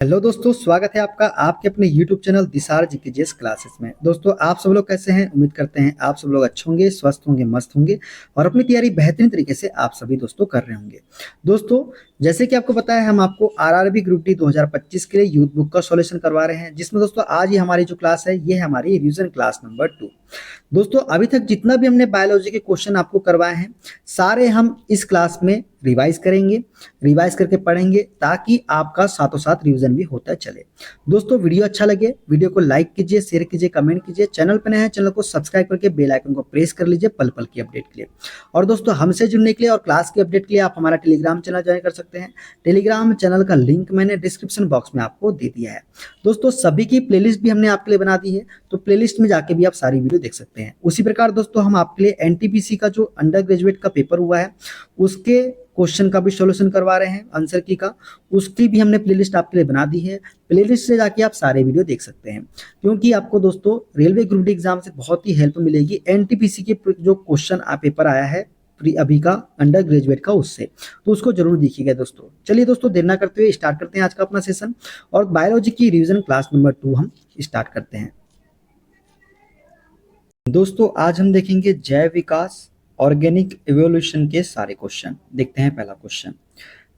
Hello दोस्तों, स्वागत है आपका आपके अपने YouTube चैनल दिसार जीकेजीएस क्लासेस में। दोस्तों, आप सब लोग कैसे हैं? उम्मीद करते हैं आप सब लोग अच्छे होंगे, स्वस्थ होंगे, मस्त होंगे और अपनी तैयारी बेहतरीन तरीके से आप सभी दोस्तों कर रहे होंगे। दोस्तों, जैसे कि आपको पता है, हम आपको आरआरबी ग्रुप डी 2025 के लिए यूथ बुक का सॉल्यूशन करवा रहे हैं, जिसमें दोस्तों आज ही हमारी जो क्लास है ये है हमारी रिवीजन क्लास नंबर 2। दोस्तों, अभी तक जितना भी हमने बायोलॉजी के क्वेश्चन आपको करवाए हैं, सारे हम इस क्लास में रिवाइज करेंगे, रिवाइज करके पढ़ेंगे, ताकि आपका साथों साथ रिवीजन भी होता चले। दोस्तों, वीडियो अच्छा लगे वीडियो को लाइक कीजिए, शेयर कीजिए, कमेंट कीजिए। चैनल पर नए हैं चैनल को सब्सक्राइब करके बेल आइकन को प्रेस कर लीजिए पल पल की अपडेट के लिए। और दोस्तों, हमसे जुड़ने के लिए और क्लास की अपडेट के लिए आप हमारा टेलीग्राम चैनल ज्वाइन कर सकते हैं। टेलीग्राम चैनल का लिंक मैंने डिस्क्रिप्शन बॉक्स में आपको दे दिया है। दोस्तों, सभी की प्लेलिस्ट भी हमने आपके लिए बना दी है, तो प्लेलिस्ट में जाके भी आप सारी वीडियो देख सकते हैं। उसी प्रकार दोस्तों, हम आपके लिए एनटीपीसी का जो अंडर ग्रेजुएट का पेपर हुआ है उसके क्वेश्चन का भी सॉल्यूशन करवा रहे हैं, आंसर की का उसकी भी हमने प्लेलिस्ट आपके लिए बना दी है। प्लेलिस्ट से जाके आप सारे वीडियो देख सकते हैं, क्योंकि आपको दोस्तों रेलवे ग्रुप डी एग्जाम से बहुत ही हेल्प मिलेगी। एनटीपीसी के जो क्वेश्चन पेपर आया है अभी का अंडर ग्रेजुएट का, उससे तो उसको जरूर देखिएगा दोस्तों। चलिए दोस्तों, देर ना करते हुए स्टार्ट करते हैं आज का अपना सेशन और बायोलॉजी की रिवीजन क्लास नंबर 2 हम स्टार्ट करते हैं। दोस्तों, आज हम देखेंगे जैव विकास ऑर्गेनिक इवोल्यूशन के सारे क्वेश्चन। देखते हैं पहला क्वेश्चन।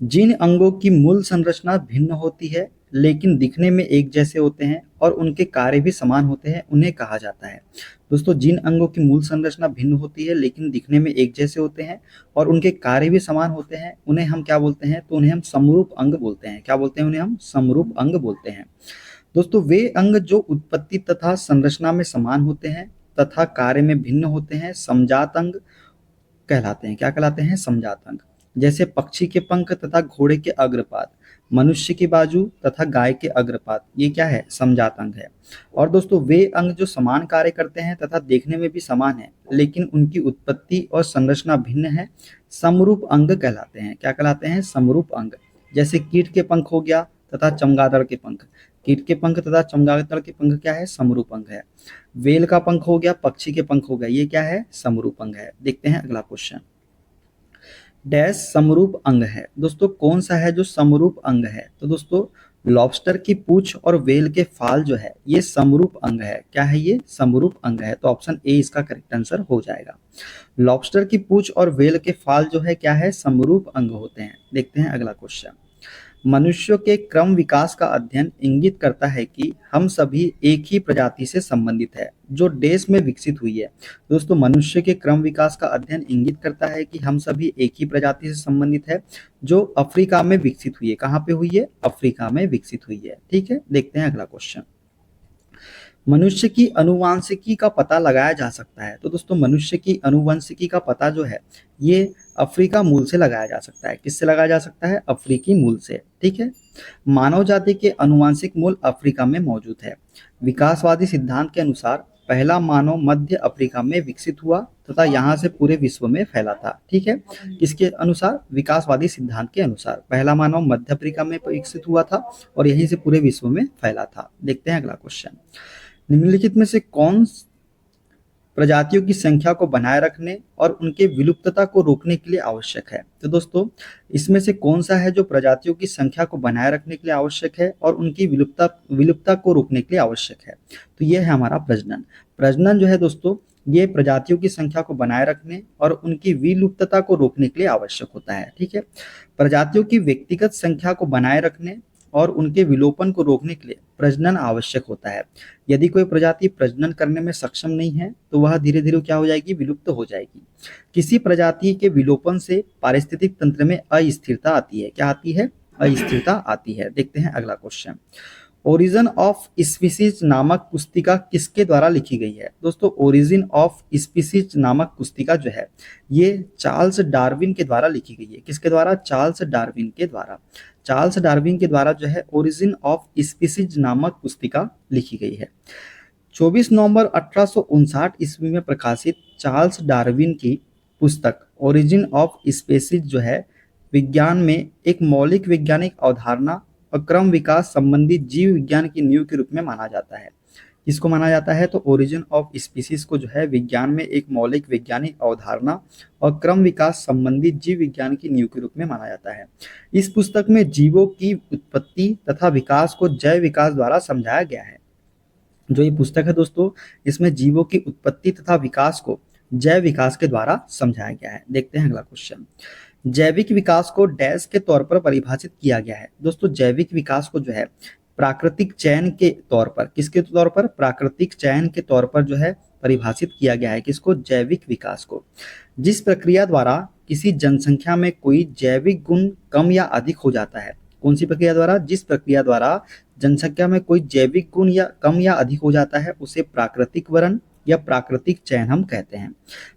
जिन अंगों की मूल संरचना भिन्न होती है लेकिन दिखने में एक जैसे होते हैं और उनके कार्य भी समान होते हैं, उन्हें कहा जाता है। दोस्तों, जिन अंगों की मूल संरचना भिन्न होती है लेकिन दिखने में एक जैसे होते हैं और उनके कार्य भी समान होते हैं, उन्हें हम क्या बोलते हैं? तो उन्हें हम समरूप अंग बोलते हैं। क्या बोलते हैं? उन्हें हम समरूप अंग बोलते हैं। दोस्तों, वे अंग जो उत्पत्ति तथा संरचना में समान होते हैं तथा कार्य में भिन्न होते हैं समजात अंग कहलाते हैं। क्या कहलाते हैं? समजात अंग। जैसे पक्षी के पंख तथा घोड़े के अग्रपाद, मनुष्य की बाजू तथा गाय के अग्रपाद, ये क्या है? समजात अंग है। और दोस्तों, वे अंग जो समान कार्य करते हैं तथा देखने में भी समान है लेकिन उनकी उत्पत्ति और संरचना भिन्न है, समरूप अंग कहलाते हैं। क्या कहलाते हैं? समरूप अंग। जैसे कीट के पंख हो गया तथा चमगादड़ के पंख। कीट के पंख तथा चमगादड़ के पंख क्या है? समरूप अंग है। वेल का पंख हो गया, पक्षी के पंख हो गया, ये क्या है? समरूप अंग है। देखते हैं अगला क्वेश्चन। डैश समरूप अंग है। दोस्तों, कौन सा है जो समरूप अंग है? तो दोस्तों, लॉबस्टर की पूंछ और वेल के फाल जो है ये समरूप अंग है। क्या है? ये समरूप अंग है। तो ऑप्शन ए इसका करेक्ट आंसर हो जाएगा। लॉबस्टर की पूंछ और वेल के फाल जो है क्या है? समरूप अंग होते हैं। देखते हैं अगला क्वेश्चन। मनुष्यों के क्रम विकास का अध्ययन इंगित करता है कि हम सभी एक ही प्रजाति से संबंधित है जो देश में विकसित हुई है। दोस्तों, मनुष्य के क्रम विकास का अध्ययन इंगित करता है कि हम सभी एक ही प्रजाति से संबंधित है जो अफ्रीका में विकसित हुई है। कहाँ पे हुई है? अफ्रीका में विकसित हुई है। ठीक है, देखते हैं अगला क्वेश्चन। मनुष्य की अनुवांशिकी का पता लगाया जा सकता है। तो दोस्तों, मनुष्य की अनुवंशिकी का पता जो है ये अफ्रीका मूल से लगाया जा सकता है। किससे लगाया जा सकता है? अफ्रीकी मूल से। ठीक है, मानव जाति के अनुवांशिक मूल अफ्रीका में मौजूद है। विकासवादी सिद्धांत के अनुसार पहला मानव मध्य अफ्रीका में विकसित हुआ तथा यहाँ से पूरे विश्व में फैला था। ठीक है, किसके अनुसार? विकासवादी सिद्धांत के अनुसार पहला मानव मध्य अफ्रीका में विकसित हुआ था और यहीं से पूरे विश्व में फैला था। देखते हैं अगला क्वेश्चन। निम्नलिखित में से कौन प्रजातियों की संख्या को बनाए रखने और उनके विलुप्तता को रोकने के लिए आवश्यक है? तो दोस्तों, इसमें से कौन सा है जो प्रजातियों की संख्या को बनाए रखने के लिए आवश्यक है और उनकी विलुप्तता को रोकने के लिए आवश्यक है? तो यह है हमारा प्रजनन। प्रजनन जो है दोस्तों, ये प्रजातियों की संख्या को बनाए रखने और उनकी विलुप्तता को रोकने के लिए आवश्यक होता है। ठीक है, प्रजातियों की व्यक्तिगत संख्या को बनाए रखने और उनके विलोपन को रोकने के लिए प्रजनन आवश्यक होता है। यदि कोई प्रजाति प्रजनन करने में सक्षम नहीं है तो वह धीरे धीरे क्या हो जाएगी? विलुप्त हो जाएगी। किसी प्रजाति के विलोपन से पारिस्थितिक तंत्र में अस्थिरता आती है। क्या आती है? अस्थिरता आती है। देखते हैं अगला क्वेश्चन। ओरिजिन ऑफ स्पीसीज नामक पुस्तिका किसके द्वारा लिखी गई है? दोस्तों, ओरिजिन ऑफ स्पीसीज नामक पुस्तिका जो है ये चार्ल्स डार्विन के द्वारा लिखी गई है। किसके द्वारा? चार्ल्स डार्विन के द्वारा। चार्ल्स डार्विन के द्वारा जो है ओरिजिन ऑफ स्पीसीज नामक पुस्तिका लिखी गई है। 24 नवंबर 1859 ईस्वी में प्रकाशित चार्ल्स डार्विन की पुस्तक ओरिजिन ऑफ स्पीसीज जो है विज्ञान में एक मौलिक वैज्ञानिक अवधारणा और क्रम विकास संबंधी जीव विज्ञान की नींव के रूप में माना जाता है। किसको माना जाता है? तो ओरिजिन ऑफ स्पीसीज को जो है विज्ञान में एक मौलिक वैज्ञानिक अवधारणा और क्रम विकास संबंधित जीव विज्ञान की नींव के रूप में माना जाता है। इस पुस्तक में जीवों की उत्पत्ति तथा विकास को जैव विकास द्वारा समझाया गया है। जो ये पुस्तक है दोस्तों, इसमें जीवों की उत्पत्ति तथा विकास को जैव विकास के द्वारा समझाया गया है। देखते हैं अगला क्वेश्चन। जैविक विकास को डैश के तौर पर परिभाषित किया गया है। दोस्तों जैविक विकास को जो है प्राकृतिक चयन के तौर पर, किसके तौर पर? प्राकृतिक चयन के तौर पर जो है परिभाषित किया गया है। किसको? जैविक विकास को। जिस प्रक्रिया द्वारा किसी जनसंख्या में कोई जैविक गुण कम या अधिक हो जाता है। कौन सी प्रक्रिया द्वारा? जिस प्रक्रिया द्वारा जनसंख्या में कोई जैविक गुण या कम या अधिक हो जाता है उसे प्राकृतिक वरण या प्राकृतिक चयन हम कहते हैं।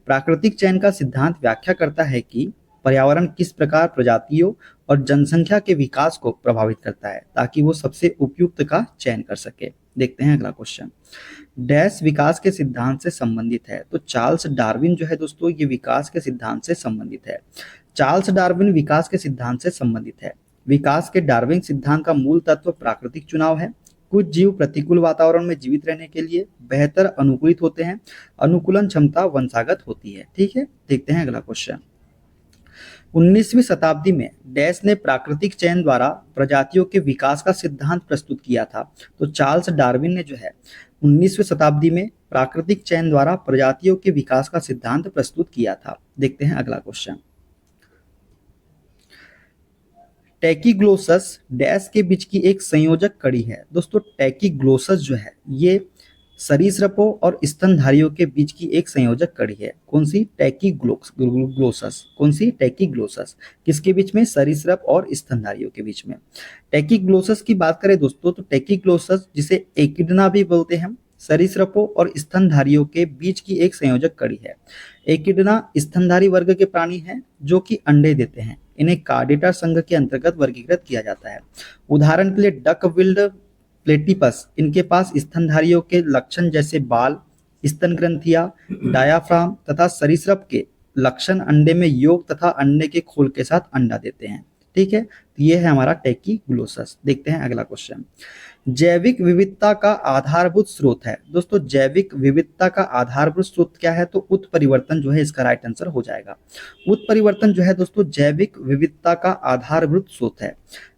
प्राकृतिक चयन का सिद्धांत व्याख्या करता है कि पर्यावरण किस प्रकार प्रजातियों और जनसंख्या के विकास को प्रभावित करता है ताकि वो सबसे उपयुक्त का चयन कर सके। देखते हैं अगला क्वेश्चन। डैश विकास के सिद्धांत से संबंधित है। तो चार्ल्स डार्विन जो है दोस्तों ये विकास के सिद्धांत से संबंधित है। चार्ल्स डार्विन विकास के सिद्धांत से संबंधित है। विकास के डार्विन सिद्धांत का मूल तत्व प्राकृतिक चुनाव है। कुछ जीव प्रतिकूल वातावरण में जीवित रहने के लिए बेहतर अनुकूलित होते हैं। अनुकूलन क्षमता वंशागत होती है। ठीक है, देखते हैं अगला क्वेश्चन। 19वीं शताब्दी में डैश ने प्राकृतिक चयन द्वारा प्रजातियों के विकास का सिद्धांत प्रस्तुत किया था। तो चार्ल्स डार्विन ने जो है 19वीं शताब्दी में प्राकृतिक चयन द्वारा प्रजातियों के विकास का सिद्धांत प्रस्तुत किया था। देखते हैं अगला क्वेश्चन। टैकीग्लोसस डैश के बीच की एक संयोजक कड़ी है। दोस्तों टैकीग्लोसस जो है ये सरीसृपों और स्तनधारियों के बीच की एक संयोजक कड़ी है। कौन सी? टैकीग्लोसस। कौन सी? टैकीग्लोसस। किसके बीच में? सरीसृप और स्तनधारियों के बीच में। टैकीग्लोसस की बात करें दोस्तों तो टैकीग्लोसस जिसे एकिडना भी बोलते हैं, सरीसृपों और स्तनधारियों के बीच की एक संयोजक कड़ी है। एकिडना स्तनधारी वर्ग के प्राणी हैं जो कि अंडे देते हैं। इन्हें कार्डेटा संघ के अंतर्गत वर्गीकृत किया जाता है। उदाहरण के लिए डक बिल्ड प्लेटिपस, इनके पास स्तनधारियों के लक्षण जैसे बाल, स्तन ग्रंथियां, डायाफ्राम तथा सरीसृप के लक्षण अंडे में योग तथा अंडे के खोल के साथ अंडा देते हैं। ठीक है, तो ये है हमारा टैकीग्लोसस। देखते हैं अगला क्वेश्चन। जैविक विविधता का आधारभूत स्रोत है। दोस्तों जैविक विविधता का आधारभूत स्रोत क्या है? तो उत्परिवर्तन जो है इसका राइट आंसर हो जाएगा। उत्परिवर्तन जो है दोस्तों जैविक विविधता का आधारभूत स्रोत है।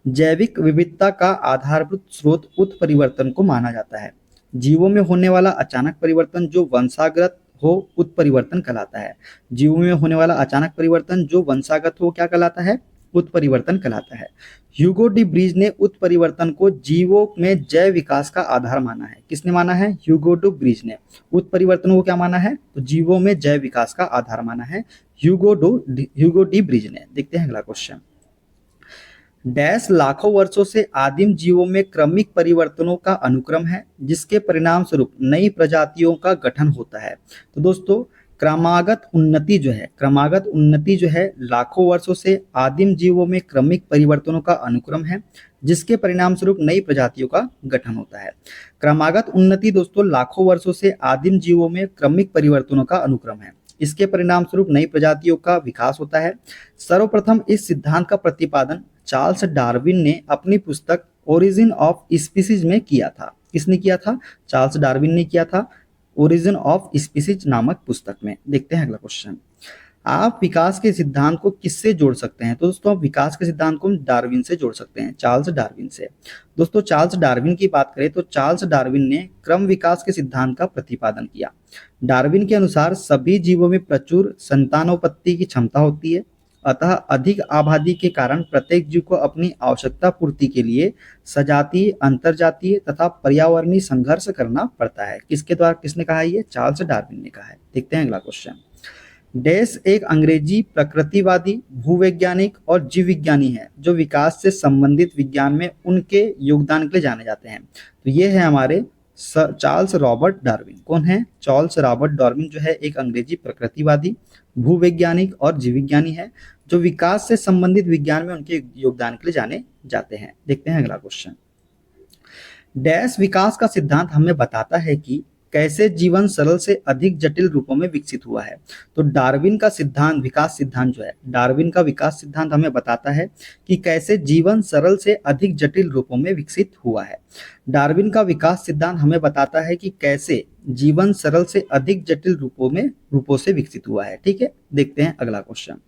जैविक विविधता का आधारभूत स्रोत उत्परिवर्तन को माना जाता है। जीवों में होने वाला अचानक परिवर्तन जो वंशागत हो उत्परिवर्तन कहलाता है। जीवों में होने वाला अचानक परिवर्तन जो वंशागत हो क्या कहलाता है? उत्परिवर्तन कहलाता है। ह्यूगो डी ब्रीज ने उत्परिवर्तन को जीवों में जैव विकास का आधार माना है। किसने माना है? ह्यूगो डी ब्रीज ने उत्परिवर्तन को क्या माना है? तो जीवों में जैव विकास का आधार माना है ह्यूगो डी ब्रीज ने। देखते हैं अगला क्वेश्चन। डैश लाखों वर्षों से आदिम जीवों में क्रमिक परिवर्तनों का अनुक्रम है जिसके परिणाम स्वरूप नई प्रजातियों का गठन होता है। तो दोस्तों क्रमागत उन्नति जो है लाखों वर्षों से आदिम जीवों में क्रमिक परिवर्तनों का अनुक्रम है जिसके परिणाम स्वरूप नई प्रजातियों का गठन होता है। क्रमागत उन्नति दोस्तों लाखों वर्षों से आदिम जीवों में क्रमिक परिवर्तनों का अनुक्रम है। इसके परिणाम स्वरूप नई प्रजातियों का विकास होता है। सर्वप्रथम इस सिद्धांत का प्रतिपादन चार्ल्स डार्विन ने अपनी पुस्तक ओरिजिन ऑफ स्पीसीज में किया था। किसने किया था? चार्ल्स डार्विन ने किया था ओरिजिन ऑफ स्पीसीज नामक पुस्तक में। देखते हैं अगला क्वेश्चन। आप विकास के सिद्धांत को किससे जोड़ सकते हैं? तो दोस्तों आप विकास के सिद्धांत को डार्विन से जोड़ सकते हैं, चार्ल्स डार्विन से। दोस्तों चार्ल्स डार्विन की बात करें तो चार्ल्स डार्विन ने क्रम विकास के सिद्धांत का प्रतिपादन किया। डार्विन के अनुसार सभी जीवों में प्रचुर संतानोत्पत्ति की क्षमता होती है, अतः अधिक आबादी के कारण प्रत्येक जीव को अपनी आवश्यकता पूर्ति के लिए सजातीय, अंतरजातीय तथा पर्यावरणीय संघर्ष करना पड़ता है। किसके द्वारा? किसने कहा? ये चार्ल्स डार्विन ने कहा है। देखते हैं अगला क्वेश्चन। डैश एक अंग्रेजी प्रकृतिवादी, भूवैज्ञानिक और जीव विज्ञानी है जो विकास से संबंधित विज्ञान में उनके योगदान के लिए जाने जाते हैं। तो ये है हमारे चार्ल्स रॉबर्ट डार्विन। कौन है? चार्ल्स रॉबर्ट डार्विन जो है एक अंग्रेजी प्रकृतिवादी, भूवैज्ञानिक और जीव विज्ञानी है जो विकास से संबंधित विज्ञान में उनके योगदान के लिए जाने जाते हैं। देखते हैं अगला क्वेश्चन। डैश विकास का सिद्धांत हमें बताता है कि कैसे जीवन सरल से अधिक जटिल रूपों में विकसित हुआ है। तो डार्विन का सिद्धांत, विकास सिद्धांत जो है, डार्विन का विकास सिद्धांत हमें बताता है कि कैसे जीवन सरल से अधिक जटिल रूपों में विकसित हुआ है। डार्विन का विकास सिद्धांत हमें बताता है कि कैसे जीवन सरल से अधिक जटिल रूपों से विकसित हुआ है। ठीक है, देखते हैं अगला क्वेश्चन।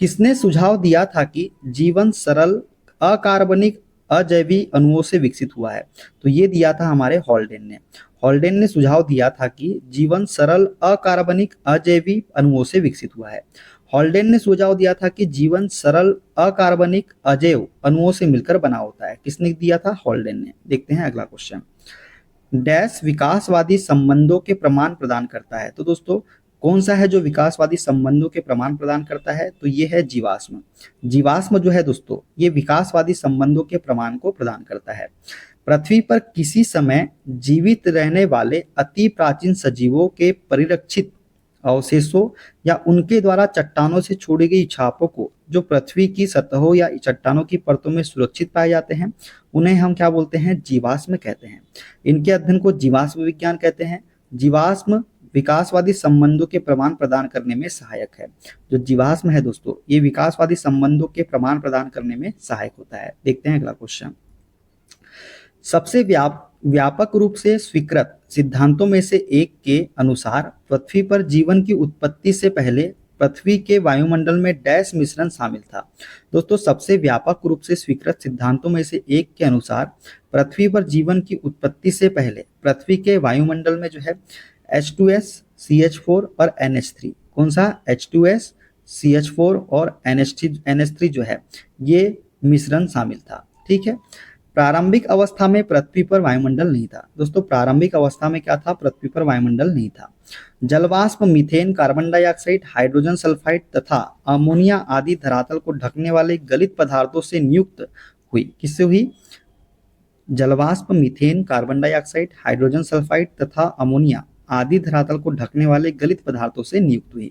किसने सुझाव दिया था कि जीवन सरल अकार्बनिक अजैविक अणुओं से विकसित हुआ है? तो ये दिया था हमारे हॉल्डेन ने। हॉल्डेन ने सुझाव दिया था कि जीवन सरल अकार्बनिक अजैविक अणुओं से विकसित हुआ है। हॉल्डेन ने सुझाव दिया था कि जीवन सरल अकार्बनिक अजैव अणुओं से मिलकर बना होता है। किसने दिया था? हॉल्डेन ने। देखते हैं अगला क्वेश्चन। डैश विकासवादी संबंधों के प्रमाण प्रदान करता है। तो दोस्तों कौन सा है जो विकासवादी संबंधों के प्रमाण प्रदान करता है? तो ये है जीवाश्म। जीवाश्म जो है दोस्तों, ये विकासवादी संबंधों के प्रमाण को प्रदान करता है। पृथ्वी पर किसी समय जीवित रहने वाले अति प्राचीन सजीवों के परिरक्षित अवशेषों या उनके द्वारा चट्टानों से छोड़ी गई छापों को जो पृथ्वी की सतहों या चट्टानों की परतों में सुरक्षित पाए जाते हैं, उन्हें हम क्या बोलते हैं? जीवाश्म कहते हैं। इनके अध्ययन को जीवाश्म विज्ञान कहते हैं। जीवाश्म विकासवादी संबंधों के प्रमाण प्रदान करने में सहायक है। जो जीवाश्म है दोस्तों, ये विकासवादी संबंधों के प्रमाण प्रदान करने में सहायक होता है। देखते हैं अगला क्वेश्चन। सबसे व्यापक रूप से स्वीकृत सिद्धांतों में से एक के अनुसार पृथ्वी पर जीवन की उत्पत्ति से पहले पृथ्वी के वायुमंडल में डैश मिश्रण शामिल था। दोस्तों सबसे व्यापक रूप से स्वीकृत सिद्धांतों में से एक के अनुसार पृथ्वी पर जीवन की उत्पत्ति से पहले पृथ्वी के वायुमंडल में जो है H2S, CH4 और NH3, कौन सा? H2S, CH4 और NH3 जो है ये मिश्रण शामिल था। ठीक है। प्रारंभिक अवस्था में पृथ्वी पर वायुमंडल नहीं था। दोस्तों प्रारंभिक अवस्था में क्या था? पृथ्वी पर वायुमंडल नहीं था। जलवाष्प methane, carbon dioxide, hydrogen sulphide तथा अमोनिया आदि धरातल को ढकने वाले गलित पदार्थों से नियुक्त हुई। किससे हुई? जलवाष्प methane, carbon dioxide, hydrogen sulphide तथा अमोनिया आदि धरातल को ढकने वाले गलित पदार्थों से नियुक्त हुई।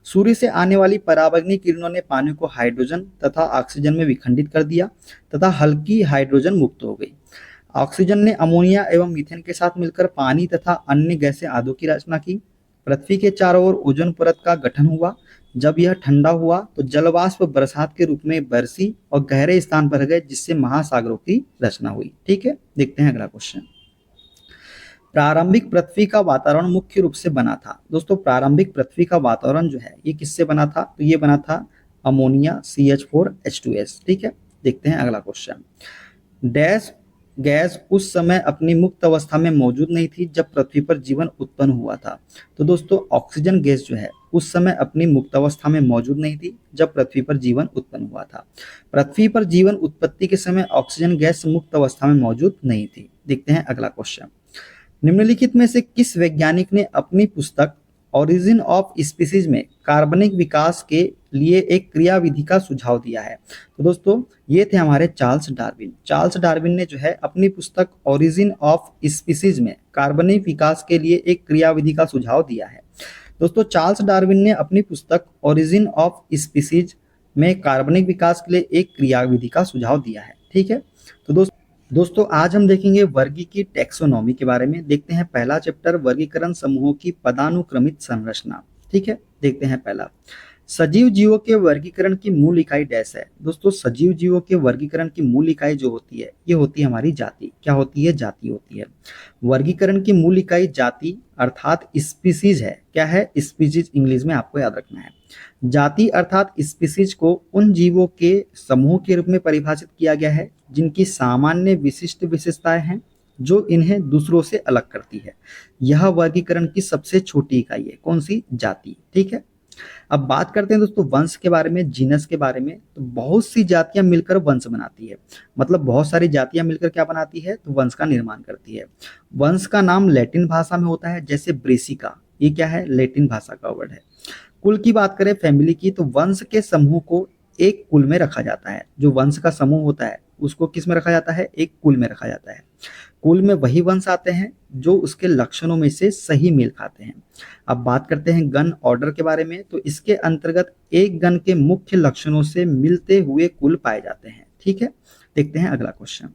सूर्य से आने वाली पराबैंगनी किरणों ने पानी को हाइड्रोजन तथा ऑक्सीजन में विखंडित कर दिया तथा हल्की हाइड्रोजन मुक्त हो गई। ऑक्सीजन ने अमोनिया एवं मीथेन के साथ मिलकर पानी तथा अन्य गैसें आदि की रचना की। पृथ्वी के चारों ओर ओजोन परत का गठन हुआ। जब यह ठंडा हुआ तो जलवाष्प बरसात के रूप में बरसी और गहरे स्थान पर गए, जिससे महासागरों की रचना हुई। ठीक है, देखते हैं अगला क्वेश्चन। प्रारंभिक पृथ्वी का वातावरण मुख्य रूप से बना था। दोस्तों प्रारंभिक पृथ्वी का वातावरण जो है ये किससे बना था? तो ये बना था अमोनिया, CH4, H2S। ठीक है, देखते हैं अगला क्वेश्चन। डैश गैस उस समय अपनी मुक्त अवस्था में मौजूद नहीं थी जब पृथ्वी पर जीवन उत्पन्न हुआ था। तो दोस्तों ऑक्सीजन गैस जो है उस समय अपनी मुक्त अवस्था में मौजूद नहीं थी जब पृथ्वी पर जीवन उत्पन्न हुआ था। पृथ्वी पर जीवन उत्पत्ति के समय ऑक्सीजन गैस मुक्त अवस्था में मौजूद नहीं थी। देखते हैं अगला क्वेश्चन। निम्नलिखित में से किस वैज्ञानिक ने अपनी पुस्तक ओरिजिन ऑफ स्पीसीज में कार्बनिक विकास के लिए एक क्रियाविधि का सुझाव दिया है? तो दोस्तों ये थे हमारे चार्ल्स डार्विन। चार्ल्स डार्विन ने जो है अपनी पुस्तक ओरिजिन ऑफ स्पीसीज में कार्बनिक विकास के लिए एक क्रियाविधि का सुझाव दिया है। दोस्तों चार्ल्स डार्विन ने अपनी पुस्तक ओरिजिन ऑफ स्पीसीज में कार्बनिक विकास के लिए एक क्रियाविधि का सुझाव दिया है। ठीक है, तो दोस्तों आज हम देखेंगे वर्गीकी टैक्सोनॉमी के बारे में। देखते हैं पहला चैप्टर, वर्गीकरण समूहों की पदानुक्रमित संरचना। ठीक है, देखते हैं पहला, सजीव जीवों के वर्गीकरण की मूल इकाई डैश है। दोस्तों सजीव जीवों के वर्गीकरण की मूल इकाई जो होती है ये होती है हमारी जाति। क्या होती है? जाति होती है। वर्गीकरण की मूल इकाई जाति अर्थात स्पीसीज है। क्या है? स्पीसीज, इंग्लिश में आपको याद रखना है। जाति अर्थात स्पीसीज को उन जीवों के समूह के रूप में परिभाषित किया गया है जिनकी सामान्य विशिष्ट विशेषताएं हैं जो इन्हें दूसरों से अलग करती है। यह वर्गीकरण की सबसे छोटी इकाई है। कौन सी? जाति। ठीक है, अब बात करते हैं दोस्तों वंश के बारे में, जीनस के बारे में। तो बहुत सी जातियां मिलकर वंश बनाती है। मतलब बहुत सारी जातियां मिलकर क्या बनाती है? तो वंश का निर्माण करती है। वंश का नाम लैटिन भाषा में होता है, जैसे ब्रेसिका, ये क्या है? लैटिन भाषा का वर्ड है। कुल की बात करें, फैमिली की, तो वंश के समूह को एक कुल में रखा जाता है। जो वंश का समूह होता है उसको किस में रखा जाता है? एक कुल में रखा जाता है। कुल में वही वंश आते हैं जो उसके लक्षणों में से सही मेल खाते हैं। अब बात करते हैं गण ऑर्डर के बारे में। तो इसके अंतर्गत एक गण के मुख्य लक्षणों से मिलते हुए कुल पाए जाते हैं। ठीक है, देखते हैं अगला क्वेश्चन।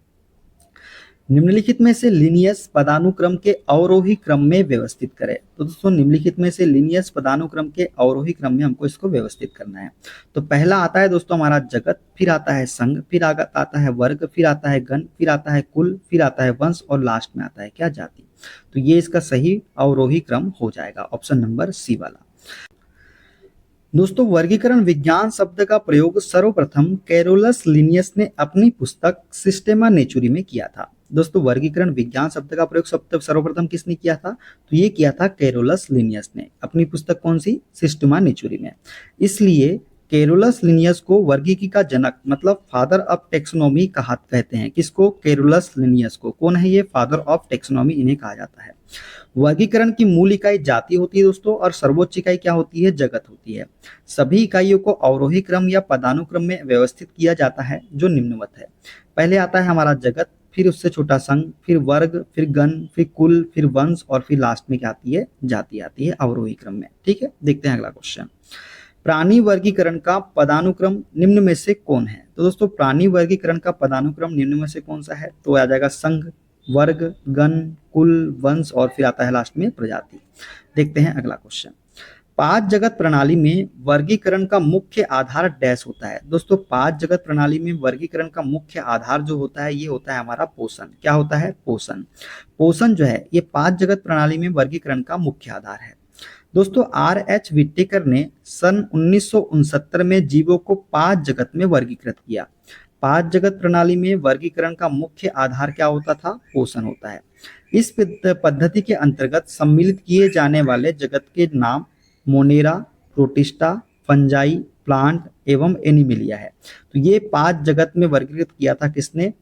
निम्नलिखित में से लीनियस पदानुक्रम के अवरोही क्रम में व्यवस्थित करें। तो दोस्तों निम्नलिखित में से लीनियस पदानुक्रम के अवरोही क्रम में हमको इसको व्यवस्थित करना है। तो पहला आता है दोस्तों हमारा जगत, फिर आता है संघ, फिर आता है वर्ग, फिर आता है गण, फिर आता है कुल, फिर आता है वंश और लास्ट में आता है क्या, जाति। तो ये इसका सही अवरोही क्रम हो जाएगा, ऑप्शन नंबर सी वाला। दोस्तों वर्गीकरण विज्ञान शब्द का प्रयोग सर्वप्रथम कैरोलस लिनियस ने अपनी पुस्तक सिस्टेमा नेचुरी में किया था। दोस्तों वर्गीकरण विज्ञान शब्द का प्रयोग सर्वप्रथम किसने किया था, तो ये किया था कैरोलस लिनियस ने अपनी पुस्तक कौन सी, सिस्टेमा नेचुरी में। इसलिए कैरोलस लिनियस को वर्गीकी का जनक मतलब फादर ऑफ टेक्सोनॉमी कहा कहते हैं। किसको, कैरोलस लिनियस को। कौन है ये, फादर ऑफ टेक्सोनॉमी इन्हें कहा जाता है। वर्गीकरण की मूल इकाई जाति होती है दोस्तों, और सर्वोच्च इकाई क्या होती है, जगत होती है। सभी इकाइयों को अवरोही क्रम या पदानुक्रम में व्यवस्थित किया जाता है जो निम्नवत है। पहले आता है हमारा जगत, फिर उससे छोटा संघ, फिर वर्ग, फिर गण, फिर कुल, फिर वंश और फिर लास्ट में क्या आती है, जाति आती है अवरोही क्रम में। ठीक है, देखते हैं अगला क्वेश्चन। प्राणी वर्गीकरण का पदानुक्रम निम्न में से कौन है। तो दोस्तों प्राणी वर्गीकरण का पदानुक्रम निम्न में से कौन सा है, तो आ जाएगा संघ, वर्ग, गण, कुल, वंश और फिर आता है लास्ट में प्रजाति। देखते हैं अगला क्वेश्चन। पांच जगत प्रणाली में वर्गीकरण का मुख्य आधार डैश होता है। दोस्तों पांच जगत प्रणाली में वर्गीकरण का मुख्य आधार जो होता है ये होता है हमारा पोषण। क्या होता है, पोषण। पोषण जो है ये पांच जगत प्रणाली में वर्गीकरण का मुख्य आधार है। दोस्तों R.H. विटेकर ने सन 1969 में जीवों को पांच जगत में वर्गीकृत किया। पांच जगत प्रणाली में वर्गीकरण का मुख्य आधार क्या होता था, पोषण होता है। इस पद्धति के अंतर्गत सम्मिलित किए जाने वाले जगत के नाम मोनेरा, प्रोटिस्टा, फंजाई, प्लांट एवं एनिमिलिया है। तो ये पांच जगत में वर्गीकृत किया था किसने,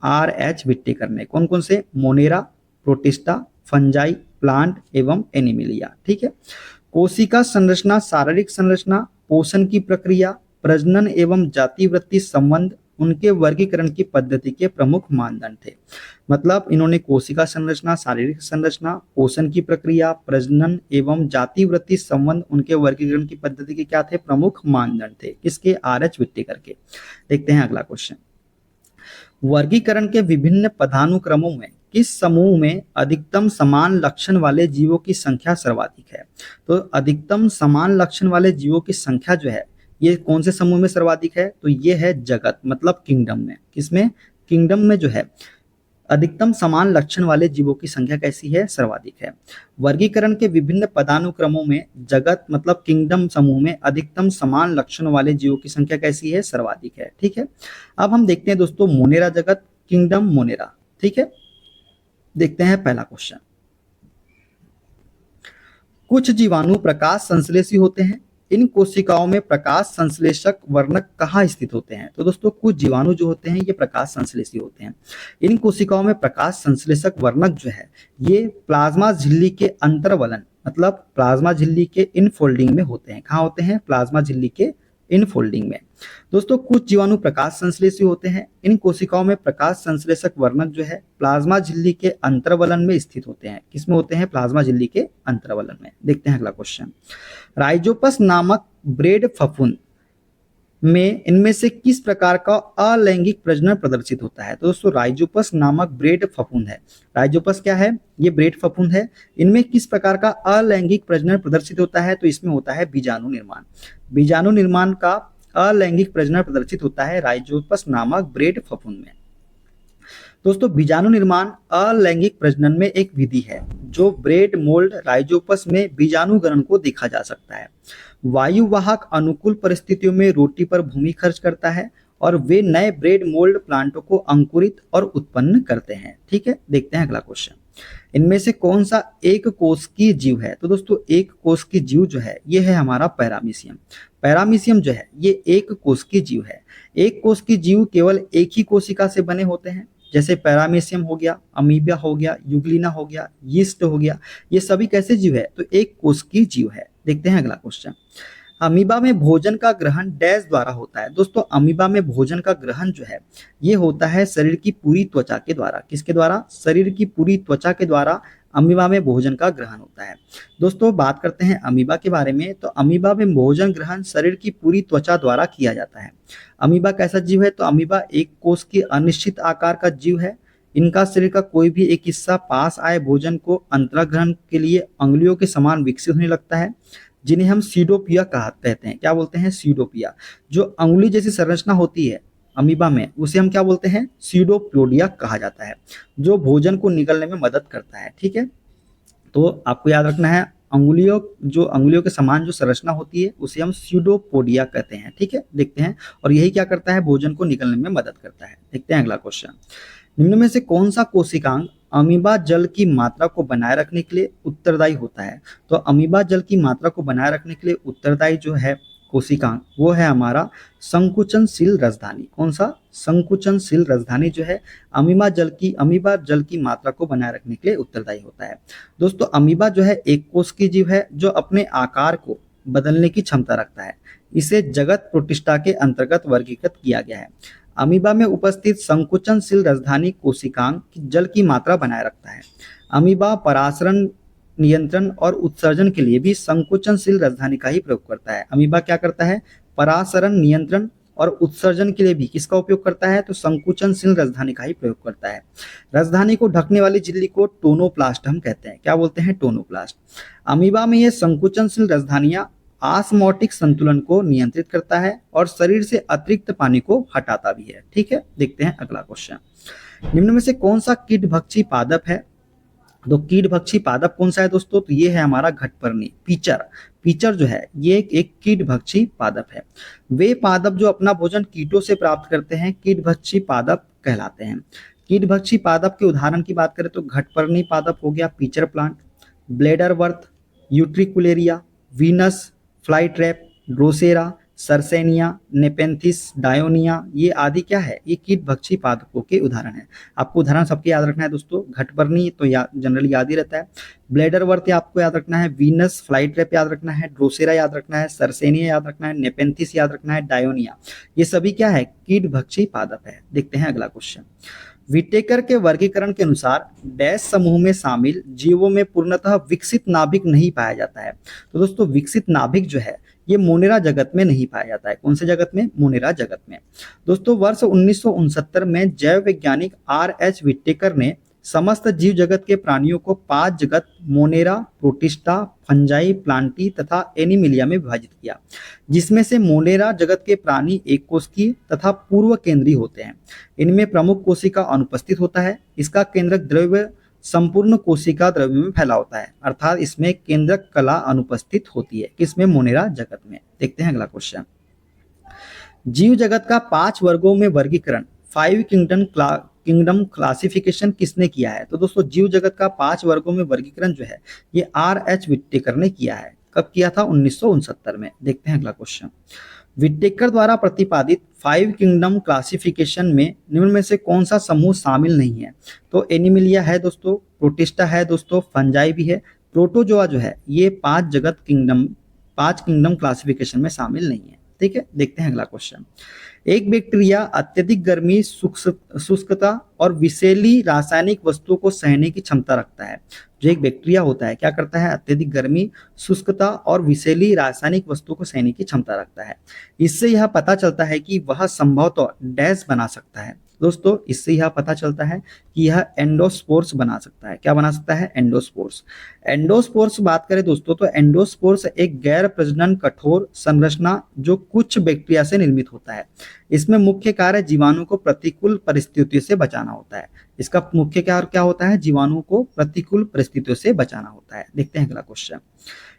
R.H. विटेकर ने। कौन कौन से, मोनेरा, प्रोटिस्टा, फंजाई, प्लांट एवं एनिमिलिया। ठीक है। कोशिका संरचना, शारीरिक संरचना, पोषण की प्रक्रिया, प्रजनन एवं जाति वृत्ति संबंध उनके वर्गीकरण की पद्धति के प्रमुख मानदंड थे। मतलब इन्होंने कोशिका संरचना, शारीरिक संरचना, पोषण की प्रक्रिया, प्रजनन एवं जाति वृत्ति संबंध उनके वर्गीकरण की पद्धति के क्या थे, प्रमुख मानदंड थे। किसके, R.H. विटेकर के। देखते हैं अगला क्वेश्चन। वर्गीकरण के विभिन्न पदानुक्रमों में किस समूह में अधिकतम समान लक्षण वाले जीवों की संख्या सर्वाधिक है। तो अधिकतम समान लक्षण वाले जीवों की संख्या जो है ये कौन से समूह में सर्वाधिक है, तो ये है जगत मतलब किंगडम में। किसमें, किंगडम में जो है अधिकतम समान लक्षण वाले जीवों की संख्या कैसी है, सर्वाधिक है। वर्गीकरण के विभिन्न पदानुक्रमों में जगत मतलब किंगडम समूह में अधिकतम समान लक्षण वाले जीवों की संख्या कैसी है, सर्वाधिक है। ठीक है। अब हम देखते हैं दोस्तों मोनेरा जगत, किंगडम मोनेरा। ठीक है, देखते हैं पहला क्वेश्चन। कुछ जीवाणु प्रकाश संश्लेषी होते हैं, इन कोशिकाओं में प्रकाश संश्लेषक वर्णक कहाँ स्थित होते हैं। तो दोस्तों कुछ जीवाणु जो होते हैं ये प्रकाश संश्लेषी होते हैं। इन कोशिकाओं में प्रकाश संश्लेषक वर्णक जो है ये प्लाज्मा झिल्ली के अंतर्वलन मतलब प्लाज्मा झिल्ली के इनफोल्डिंग में होते हैं। कहाँ होते हैं, प्लाज्मा झिल्ली के इनफोल्डिंग में। दोस्तों कुछ जीवाणु प्रकाश संश्लेषी होते हैं, इन कोशिकाओं में प्रकाश संश्लेषक वर्णक जो है प्लाज्मा झिल्ली के अंतर्वलन में स्थित होते हैं। किसमें होते हैं, प्लाज्मा झिल्ली के अंतर्वलन में। देखते हैं अगला क्वेश्चन। राइजोपस नामक ब्रेड फफूंद में इनमें से किस प्रकार का अलैंगिक प्रजनन प्रदर्शित होता है। तो दोस्तों राइजोपस नामक ब्रेड फफूंद है। राइजोपस क्या है, ये ब्रेड फफूंद है। इनमें किस प्रकार का अलैंगिक प्रजनन प्रदर्शित होता है, तो इसमें होता है बीजाणु निर्माण। बीजाणु निर्माण का अलैंगिक प्रजनन प्रदर्शित होता है राइजोपस नामक ब्रेड फफूंद में। दोस्तों बीजाणु निर्माण अलैंगिक प्रजनन में एक विधि है जो ब्रेड मोल्ड राइजोपस में बीजाणु गणन को देखा जा सकता है। वायुवाहक अनुकूल परिस्थितियों में रोटी पर भूमि खर्च करता है और वे नए ब्रेड मोल्ड प्लांटों को अंकुरित और उत्पन्न करते हैं। ठीक है, देखते हैं अगला क्वेश्चन। इनमें से कौन सा एक कोष की जीव है। तो दोस्तों एक कोष की जीव जो है ये है हमारा पैरामीशियम। पैरामीशियम जो है ये एक कोष की जीव है। एक कोष की जीव केवल एक ही कोशिका से बने होते हैं, जैसे पैरामीशियम हो गया, अमीबा हो गया, यूग्लिना हो गया, यीस्ट हो गया, ये सभी कैसे जीव है, तो एक कोष की जीव है। देखते हैं अगला क्वेश्चन। अमीबा में भोजन का ग्रहण डैश द्वारा होता है। दोस्तों अमीबा में भोजन का ग्रहण जो है ये होता है शरीर की पूरी त्वचा के द्वारा। किसके द्वारा, शरीर की पूरी त्वचा के द्वारा अमीबा में भोजन का ग्रहण होता है। दोस्तों बात करते हैं अमीबा के बारे में, तो अमीबा में भोजन ग्रहण शरीर की पूरी त्वचा द्वारा किया जाता है। अमीबा कैसा जीव है, तो अमीबा एक कोष की अनिश्चित आकार का जीव है। इनका शरीर का कोई भी एक हिस्सा पास आए भोजन को अंतरंग ग्रहण के लिए अंगुलियों के समान विकसित होने लगता है, जिन्हें हम सीडोपिया कहते हैं। क्या बोलते हैं? सीडोपिया। जो अंगुली जैसी संरचना होती है अमीबा में, उसे हम क्या बोलते हैं? सीडोपोडिया कहा जाता है, जो भोजन को निगलने में मदद करता है। ठीक है, तो आपको याद रखना है, अंगुलियों के समान जो संरचना होती है उसे हम सीडोपोडिया कहते हैं। ठीक है, देखते हैं। और यही क्या करता है? भोजन को निगलने में मदद करता है। देखते हैं अगला क्वेश्चन। निम्न में से कौन सा कोशिकांग अमीबा जल की मात्रा को बनाए रखने के लिए उत्तरदायी होता है? तो अमीबा जल की मात्रा को बनाए रखने के लिए उत्तरदायी जो है कोशिकांग, वो है हमारा संकुचनशील राजधानी। कौन सा? संकुचनशील राजधानी जो है अमीबा जल की मात्रा को बनाए रखने के लिए उत्तरदायी होता है। दोस्तों, अमीबा जो है एक कोश की जीव है जो अपने आकार को बदलने की क्षमता रखता है। इसे जगत प्रोटिस्टा के अंतर्गत वर्गीकृत किया गया है। अमीबा में उपस्थित संकुचनशील राजधानी कोशिकांग जल की मात्रा बनाए रखता है। अमीबा परासरण नियंत्रण और उत्सर्जन के लिए भी संकुचनशील राजधानी का ही प्रयोग करता है। अमीबा क्या करता है? परासरण नियंत्रण और उत्सर्जन के लिए भी किसका उपयोग करता है? तो संकुचनशील राजधानी का ही प्रयोग करता है। राजधानी को ढकने वाली झिल्ली को टोनोप्लास्ट हम कहते हैं। क्या बोलते हैं? टोनोप्लास्ट। अमीबा में ये संकुचनशील राजधानियां ऑस्मोटिक संतुलन को नियंत्रित करता है और शरीर से अतिरिक्त पानी को हटाता भी है। ठीक है, देखते हैं अगला क्वेश्चन। निम्न में से कौन सा कीटभक्षी पादप है? तो कीटभक्षी पादप कौन सा है दोस्तों? तो ये है हमारा घटपर्णी, पीचर। पीचर जो है ये एक कीटभक्षी पादप है। वे पादप जो अपना भोजन कीटों से प्राप्त करते हैं कीटभक्षी पादप कहलाते हैं। कीटभक्षी पादप के उदाहरण की बात करें तो घटपर्णी पादप हो गया, pitcher plant, bladderwort, Utricularia, Venus fly trap, Drosera, Sarracenia, Nepenthes, Dionaea, ये आदि क्या है? ये कीटभक्षी पादपों के उदाहरण है। आपको उदाहरण सबके याद रखना है दोस्तों। घटपर्णी तो जनरली याद ही रहता है, ब्लेडरवर्थ आपको याद रखना है, वीनस फ्लाई ट्रैप याद रखना है, ड्रोसेरा याद रखना है, सरसेनिया याद रखना है, नेपेंथिस याद रखना है, डायोनिया, ये सभी क्या है? कीटभक्षी पादप है। देखते हैं अगला क्वेश्चन। विटेकर के वर्गीकरण के अनुसार डैश समूह में शामिल जीवों में पूर्णतः विकसित नाभिक नहीं पाया जाता है। तो दोस्तों, विकसित नाभिक जो है ये मोनेरा जगत में नहीं पाया जाता है। कौन से जगत में? मोनेरा जगत में। दोस्तों, वर्ष 1969 में जैव वैज्ञानिक R.H. विटेकर ने समस्त जीव जगत के प्राणियों को 5 जगत मोनेरा, प्रोटिस्टा, फंजाई, प्लांटी तथा एनिमिलिया में विभाजित किया, जिसमें से मोनेरा जगत के प्राणी एक कोशिकीय तथा पूर्व केंद्रीय होते हैं। इनमें प्रमुख कोशिका अनुपस्थित होता है। इसका केंद्रक द्रव्य संपूर्ण कोशिका द्रव्य में फैला होता है, अर्थात इसमें केंद्रक कला अनुपस्थित होती है। किसमें? मोनेरा जगत में। देखते हैं अगला क्वेश्चन। जीव जगत का 5 वर्गों में वर्गीकरण 5 किंगडम क्लासिफिकेशन किसने किया है? तो दोस्तों, जीव जगत का 5 वर्गों में वर्गीकरण जो है ये R.H. विटेकर ने किया है। कब किया था? 1969 में। देखते हैं अगला क्वेश्चन। विटेकर द्वारा प्रतिपादित 5 किंगडम क्लासिफिकेशन में निम्न में से कौन सा समूह शामिल नहीं है? तो एनिमिलिया है दोस्तों, प्रोटिस्टा है दोस्तों, फंजाई भी है, प्रोटोजोआ जो है ये 5 किंगडम क्लासिफिकेशन में शामिल नहीं है। ठीक है, देखते हैं अगला क्वेश्चन। एक बैक्टीरिया अत्यधिक गर्मी, शुष्कता और विषैली रासायनिक वस्तुओं को सहने की क्षमता रखता है। जो एक बैक्टीरिया होता है क्या करता है? अत्यधिक गर्मी, शुष्कता और विषैली रासायनिक वस्तुओं को सहने की क्षमता रखता है। इससे यह पता चलता है कि वह संभवतः डैश बना सकता है। दोस्तों, इससे यह पता चलता है कि यह एंडोस्पोर्स बना सकता है। क्या बना सकता है? एंडोस्पोर्स। एंडोस्पोर्स बात करें दोस्तों तो एंडोस्पोर्स एक गैर प्रजनन कठोर संरचना जो कुछ बैक्टीरिया से निर्मित होता है। इसमें मुख्य कार्य जीवाणु को प्रतिकूल परिस्थितियों से बचाना होता है। इसका मुख्य कार्य क्या होता है? जीवाणु को प्रतिकूल परिस्थितियों से बचाना होता है। देखते हैं अगला क्वेश्चन।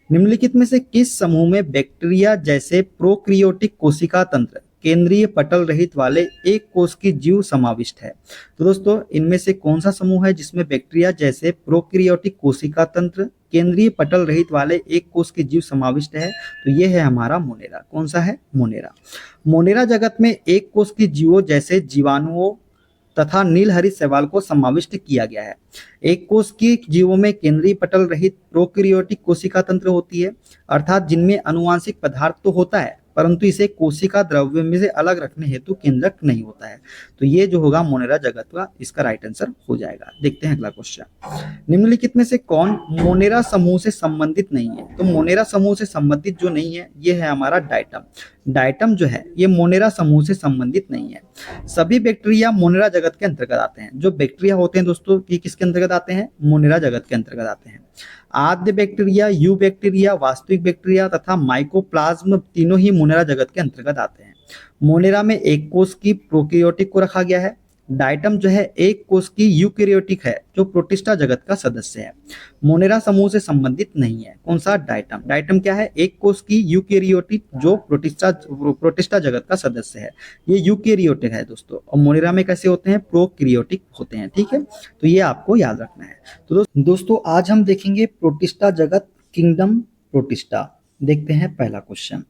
निम्नलिखित में से किस समूह में बैक्टीरिया जैसे प्रोक्रियोटिक कोशिका तंत्र केंद्रीय पटल रहित वाले एक कोश की जीव समाविष्ट है? तो दोस्तों, इनमें से कौन सा समूह है जिसमें बैक्टीरिया जैसे प्रोक्रियोटिक कोशिका तंत्र केंद्रीय पटल रहित वाले एक कोश की जीव समाविष्ट है? तो ये है हमारा मोनेरा। कौन सा है? मोनेरा। मोनेरा जगत में एक कोश की जीवों जैसे जीवाणुओं तथा नीलहरित शैवाल को समाविष्ट किया गया है। एक कोश की जीवों में केंद्रीय पटल रहित प्रोक्रियोटिक कोशिका तंत्र होती है, अर्थात जिनमें अनुवांशिक पदार्थ तो होता है परंतु इसे कोशिका द्रव्य में से अलग रखने हेतु केंद्रक नहीं होता है। तो ये जो होगा मोनेरा जगत का इसका राइट आंसर हो जाएगा। देखते हैं अगला क्वेश्चन, निम्नलिखित में से कौन मोनेरा समूह से संबंधित नहीं है? तो मोनेरा समूह से संबंधित जो नहीं है ये है हमारा डाइटम। डाइटम जो है ये मोनेरा समूह से संबंधित नहीं है। सभी बैक्टीरिया मोनेरा जगत के अंतर्गत आते हैं। जो बैक्टीरिया होते हैं दोस्तों ये किसके अंतर्गत आते हैं? मोनेरा जगत के अंतर्गत आते हैं। आद्य बैक्टीरिया, यू बैक्टीरिया, वास्तविक बैक्टीरिया तथा माइकोप्लाज्म तीनों ही मोनेरा जगत के अंतर्गत आते हैं। मोनेरा में एक कोष की प्रोकैरियोटिक को रखा गया है। डाइटम जो है एक कोष की यूकैरियोटिक है जो प्रोटिस्टा जगत का सदस्य है। मोनेरा समूह से संबंधित नहीं है। कौन सा? डाइटम। डाइटम क्या है? एक कोष की यूकैरियोटिक जो प्रोटिस्टा जगत का सदस्य है। ये यूकैरियोटिक है दोस्तों, और मोनेरा में कैसे होते हैं? प्रोकैरियोटिक होते हैं। ठीक है, तो ये आपको याद रखना है। तो दोस्तों आज हम देखेंगे प्रोटिस्टा जगत, किंगडम प्रोटिस्टा। देखते हैं पहला क्वेश्चन,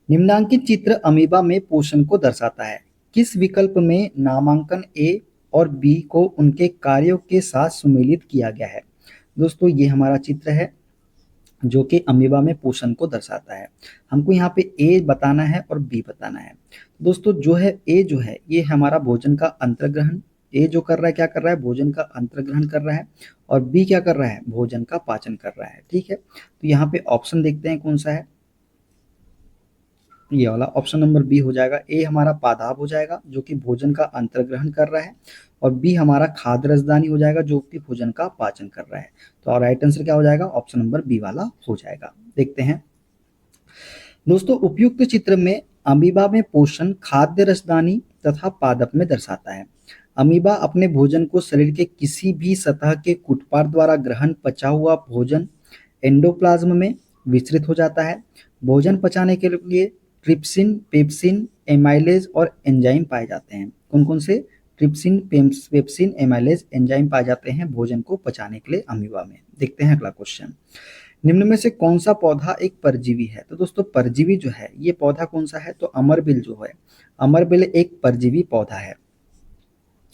निम्नांकित चित्र अमीबा में पोषण को दर्शाता है। किस विकल्प में नामांकन ए और बी को उनके कार्यों के साथ सुमेलित किया गया है? दोस्तों ये हमारा चित्र है जो कि अमीबा में पोषण को दर्शाता है। हमको यहाँ पे ए बताना है और बी बताना है। दोस्तों जो है ए जो है ये हमारा भोजन का अंतर्ग्रहण, ए जो कर रहा है क्या कर रहा है? भोजन का अंतर्ग्रहण कर रहा है। और बी क्या कर रहा है? भोजन का पाचन कर रहा है। ठीक है, तो यहाँ पे ऑप्शन देखते हैं कौन सा है। ये वाला ऑप्शन नंबर बी हो जाएगा। ए हमारा पादाप हो जाएगा जो कि भोजन का अंतर्ग्रहण कर रहा है, और बी हमारा खाद्य रसदानी हो जाएगा जो कि भोजन का पाचन कर रहा है। तो राइट आंसर क्या हो जाएगा? ऑप्शन नंबर बी वाला हो जाएगा। देखते हैं दोस्तों, उपयुक्त चित्र में अमीबा में पोषण खाद्य रसदानी तथा पादप में दर्शाता है। अमीबा अपने भोजन को शरीर के किसी भी सतह के कुटपार द्वारा ग्रहण पचा हुआ भोजन एंडोप्लाज्म में विस्तृत हो जाता है। भोजन पचाने के लिए ट्रिप्सिन, पेप्सिन, एमाइलेज और एंजाइम पाए जाते हैं। कौन कौन से? ट्रिप्सिन, पेप्सिन, एमाइलेज, एंजाइम पाए जाते हैं भोजन को पचाने के लिए अमीबा में। देखते हैं अगला क्वेश्चन, निम्न में से कौन सा पौधा एक परजीवी है? तो दोस्तों परजीवी जो है ये पौधा कौन सा है? तो अमरबिल जो है, अमरबिल एक परजीवी पौधा है।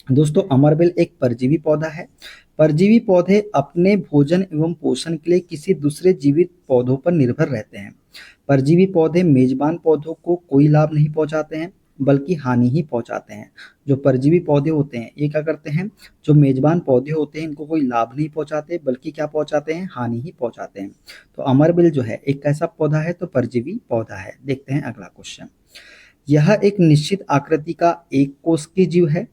दोस्तों अमरबिल एक परजीवी पौधा है। परजीवी पौधे अपने भोजन एवं पोषण के लिए किसी दूसरे जीवित पौधों पर निर्भर रहते हैं। परजीवी पौधे मेजबान पौधों को कोई लाभ नहीं पहुंचाते हैं बल्कि हानि ही पहुंचाते हैं। जो परजीवी पौधे होते हैं ये क्या करते हैं? जो मेजबान पौधे होते हैं इनको कोई लाभ नहीं पहुंचाते बल्कि क्या पहुंचाते हैं? हानि ही पहुंचाते हैं। तो अमरबिल जो है एक कैसा पौधा है? तो परजीवी पौधा है। देखते हैं अगला क्वेश्चन, यह एक निश्चित आकृति का एक कोशिकीय जीव है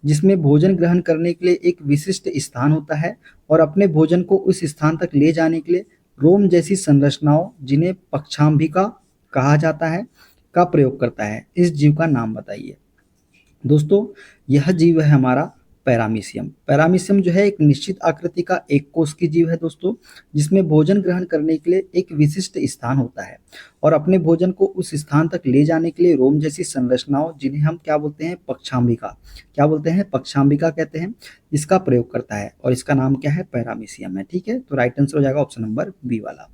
जिसमें भोजन ग्रहण करने के लिए एक विशिष्ट स्थान होता है और अपने भोजन को उस स्थान तक ले जाने के लिए रोम जैसी संरचनाओं, जिन्हें पक्षाम्बिका कहा जाता है, का प्रयोग करता है। इस जीव का नाम बताइए। दोस्तों यह जीव है हमारा पैरामीशियम। पैरामीशियम जो है एक निश्चित आकृति का एक कोशिकीय जीव है दोस्तों, जिसमें भोजन ग्रहण करने के लिए एक विशिष्ट स्थान होता है और अपने भोजन को उस स्थान तक ले जाने के लिए रोम जैसी संरचनाओं, जिन्हें हम क्या बोलते हैं? पक्षाम्बिका। क्या बोलते हैं? पक्षाम्बिका कहते हैं। इसका प्रयोग करता है और इसका नाम क्या है? पैरामीशियम है। ठीक है, तो राइट आंसर हो जाएगा ऑप्शन नंबर बी वाला।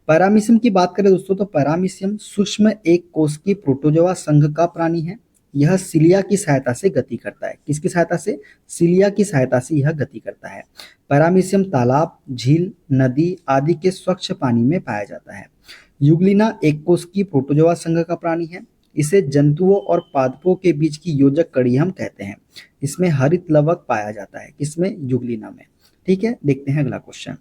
पैरामीशियम की बात करें दोस्तों तो पैरामीशियम सूक्ष्म एक कोशिकीय प्रोटोजोआ संघ का प्राणी है। यह सिलिया की सहायता से गति करता है। किसकी सहायता से? सिलिया की सहायता से यह गति करता है। पैरामीशियम तालाब, झील, नदी आदि के स्वच्छ पानी में पाया जाता है। युग्लिना एक कोशिकीय प्रोटोजोआ संघ का प्राणी है। इसे जंतुओं और पादपों के बीच की योजक कड़ी हम कहते हैं। इसमें हरित लवक पाया जाता है। किसमें? युग्लिना में। ठीक है, देखते हैं अगला क्वेश्चन,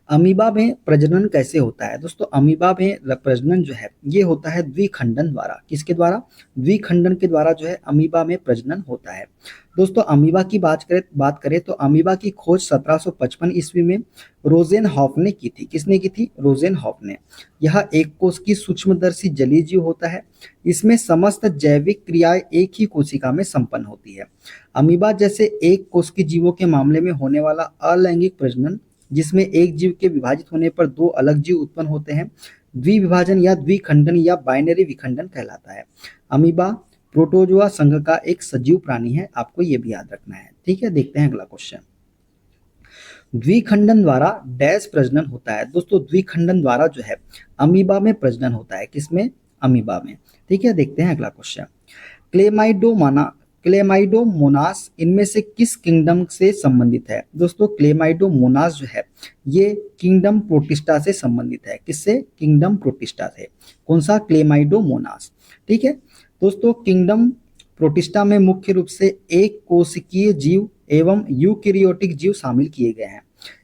अमीबा में प्रजनन कैसे होता है? दोस्तों अमीबा में प्रजनन जो है ये होता है द्विखंडन द्वारा। किसके द्वारा? द्विखंडन के द्वारा जो है अमीबा में प्रजनन होता है। दोस्तों अमीबा की बात करें तो अमीबा की खोज 1755 ईस्वी में रोजेनहॉफ ने की थी। किसने की थी? रोजेनहॉफ ने। यह एक कोशिकीय सूक्ष्मदर्शी जलीय जीव होता है। इसमें समस्त जैविक क्रियाएं एक ही कोशिका में संपन्न होती है। अमीबा जैसे एक कोशिकीय जीवों के मामले में होने वाला अलैंगिक प्रजनन, जिसमें एक जीव के विभाजित होने पर दो अलग जीव उत्पन्न होते हैं, द्विविभाजन या द्विखंडन या बाइनरी विखंडन कहलाता है। अमीबा प्रोटोजोआ संघ का एक सजीव प्राणी है, आपको यह भी याद रखना है। ठीक है, देखते हैं अगला क्वेश्चन, द्विखंडन द्वारा डैश प्रजनन होता है। दोस्तों द्विखंडन द्वारा जो है अमीबा में प्रजनन होता है। किसमें? अमीबा में। ठीक है, देखते हैं अगला क्वेश्चन, क्लेमाइडोमोनास इनमें से किस किंगडम से संबंधित है? दोस्तों क्लेमाइडोमोनास जो है ये किंगडम प्रोटिस्टा से संबंधित है। किससे? किंगडम प्रोटिस्टा से। कौन सा? क्लेमाइडोमोनास। ठीक है दोस्तों, किंगडम प्रोटिस्टा में मुख्य रूप से एक कोशिकीय जीव एवं यूकेरियोटिक जीव शामिल किए गए हैं।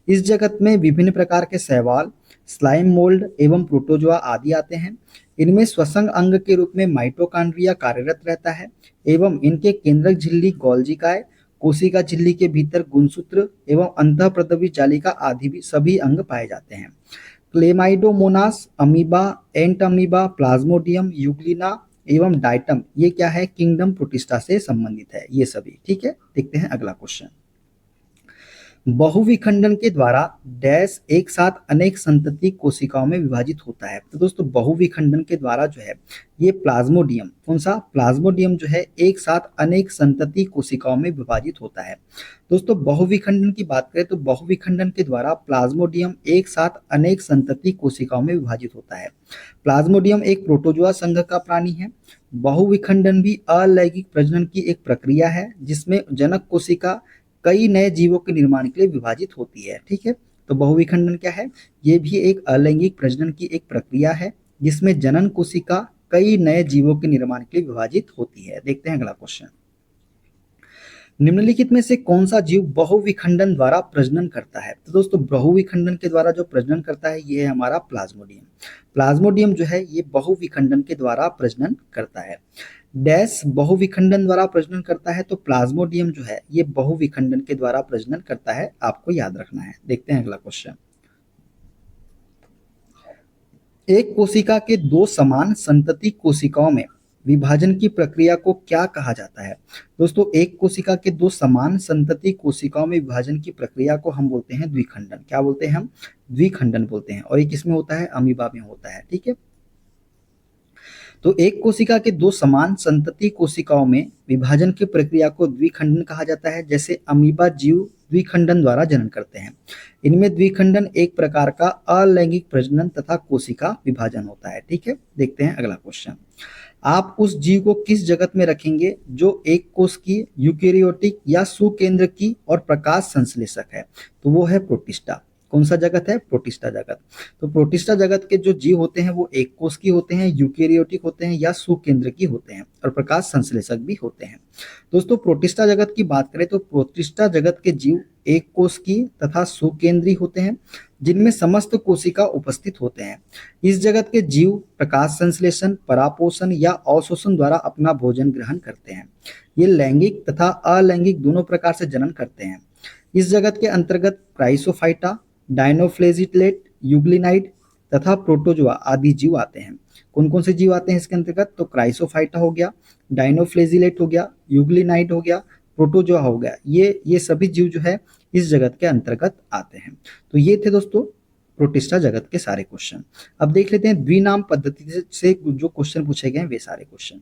इस जगत में विभिन्न प्रकार के शैवाल, स्लाइम मोल्ड एवं प्रोटोजोआ आदि आते हैं। इनमें श्वसन अंग के रूप में माइटोकॉन्ड्रिया कार्यरत रहता है एवं इनके केंद्रक झिल्ली गोल्जिकाए, कोशिका झिल्ली के भीतर गुणसूत्र एवं अंतःप्रदवी जालिका आदि भी सभी अंग पाए जाते हैं। क्लेमाइडोमोनास, अमीबा, एंट अमीबा, प्लाज्मोडियम, यूग्लिना एवं डाइटम ये क्या है? किंगडम प्रोटिस्टा से संबंधित है ये सभी। ठीक है, देखते हैं अगला क्वेश्चन। बहुविखंडन के द्वारा डैश एक साथ अनेक संतति कोशिकाओं में विभाजित होता है। तो दोस्तों बहुविखंडन के द्वारा जो है ये प्लाज्मोडियम, कौन सा? प्लाज्मोडियम जो है एक साथ अनेक संतति कोशिकाओं में विभाजित होता है। दोस्तों बहुविखंडन की बात करें तो बहुविखंडन के द्वारा प्लाज्मोडियम एक साथ अनेक संतति कोशिकाओं में विभाजित होता है। प्लाज्मोडियम एक प्रोटोजोआ संघ का प्राणी है। बहुविखंडन भी अलैंगिक प्रजनन की एक प्रक्रिया है जिसमें जनक कोशिका कई नए जीवों के निर्माण के लिए विभाजित होती है। ठीक है, तो बहुविखंडन क्या है? ये भी एक अलैंगिक प्रजनन की एक प्रक्रिया है जिसमें जनन कोशिका कई नए जीवों के निर्माण के लिए विभाजित होती है। देखते हैं अगला क्वेश्चन। निम्नलिखित में से कौन सा जीव बहुविखंडन द्वारा प्रजनन करता है? तो दोस्तों बहुविखंडन के द्वारा जो प्रजनन करता है ये है हमारा प्लाज्मोडियम। प्लाज्मोडियम जो है ये बहुविखंडन के द्वारा प्रजनन करता है। डैश बहुविखंडन द्वारा प्रजनन करता है, तो प्लाज्मोडियम जो है ये बहुविखंडन के द्वारा प्रजनन करता है, आपको याद रखना है। देखते हैं अगला क्वेश्चन। एक कोशिका के दो समान संतति कोशिकाओं में विभाजन की प्रक्रिया को क्या कहा जाता है? दोस्तों एक कोशिका के दो समान संतति कोशिकाओं में विभाजन की प्रक्रिया को हम बोलते हैं द्विखंडन। क्या बोलते हैं हम? द्विखंडन बोलते हैं। और ये किसमें होता है? अमीबा में होता है। ठीक है, तो एक कोशिका के दो समान संतति कोशिकाओं में विभाजन की प्रक्रिया को द्विखंडन कहा जाता है। जैसे अमीबा जीव द्विखंडन द्वारा जनन करते हैं। इनमें द्विखंडन एक प्रकार का अलैंगिक प्रजनन तथा कोशिका विभाजन होता है। ठीक है, देखते हैं अगला क्वेश्चन। आप उस जीव को किस जगत में रखेंगे जो एक कोश की, यूकेरियोटिक या सुकेंद्र की और प्रकाश संश्लेषक है? तो वो है प्रोटिस्टा। कौन सा जगत है? प्रोटिस्टा जगत। तो प्रोटिस्टा जगत के जो जीव होते हैं वो एक कोश की होते हैं, यूकेरियोटिक होते हैं या सुकेंद्र की होते हैं और प्रकाश संश्लेषक भी होते हैं। दोस्तों प्रोटिस्टा जगत की बात करें तो प्रोटिस्टा जगत के जीव एक कोश की तथा सुकेंद्री होते हैं जिनमें समस्त कोशिका उपस्थित होते हैं। इस जगत के जीव प्रकाश संश्लेषण, परापोषण या अवशोषण द्वारा अपना भोजन ग्रहण करते हैं। ये लैंगिक तथा अलैंगिक दोनों प्रकार से जनन करते हैं। इस जगत के अंतर्गत क्राइसोफाइटा, डायनोफ्लेजिलेट, यूग्लिनाइड तथा प्रोटोजोआ आदि जीव आते हैं। कौन कौन से जीव आते हैं इसके अंतर्गत? तो क्राइसोफाइटा हो गया, डायनोफ्लेजिलेट हो गया, यूग्लिनाइड हो गया, प्रोटोजोआ हो गया। ये सभी जीव जो है इस जगत के अंतर्गत आते हैं। तो ये थे दोस्तों प्रोटिस्टा जगत के सारे क्वेश्चन। अब देख लेते हैं द्विनाम पद्धति से जो क्वेश्चन पूछे गए हैं वे सारे क्वेश्चन।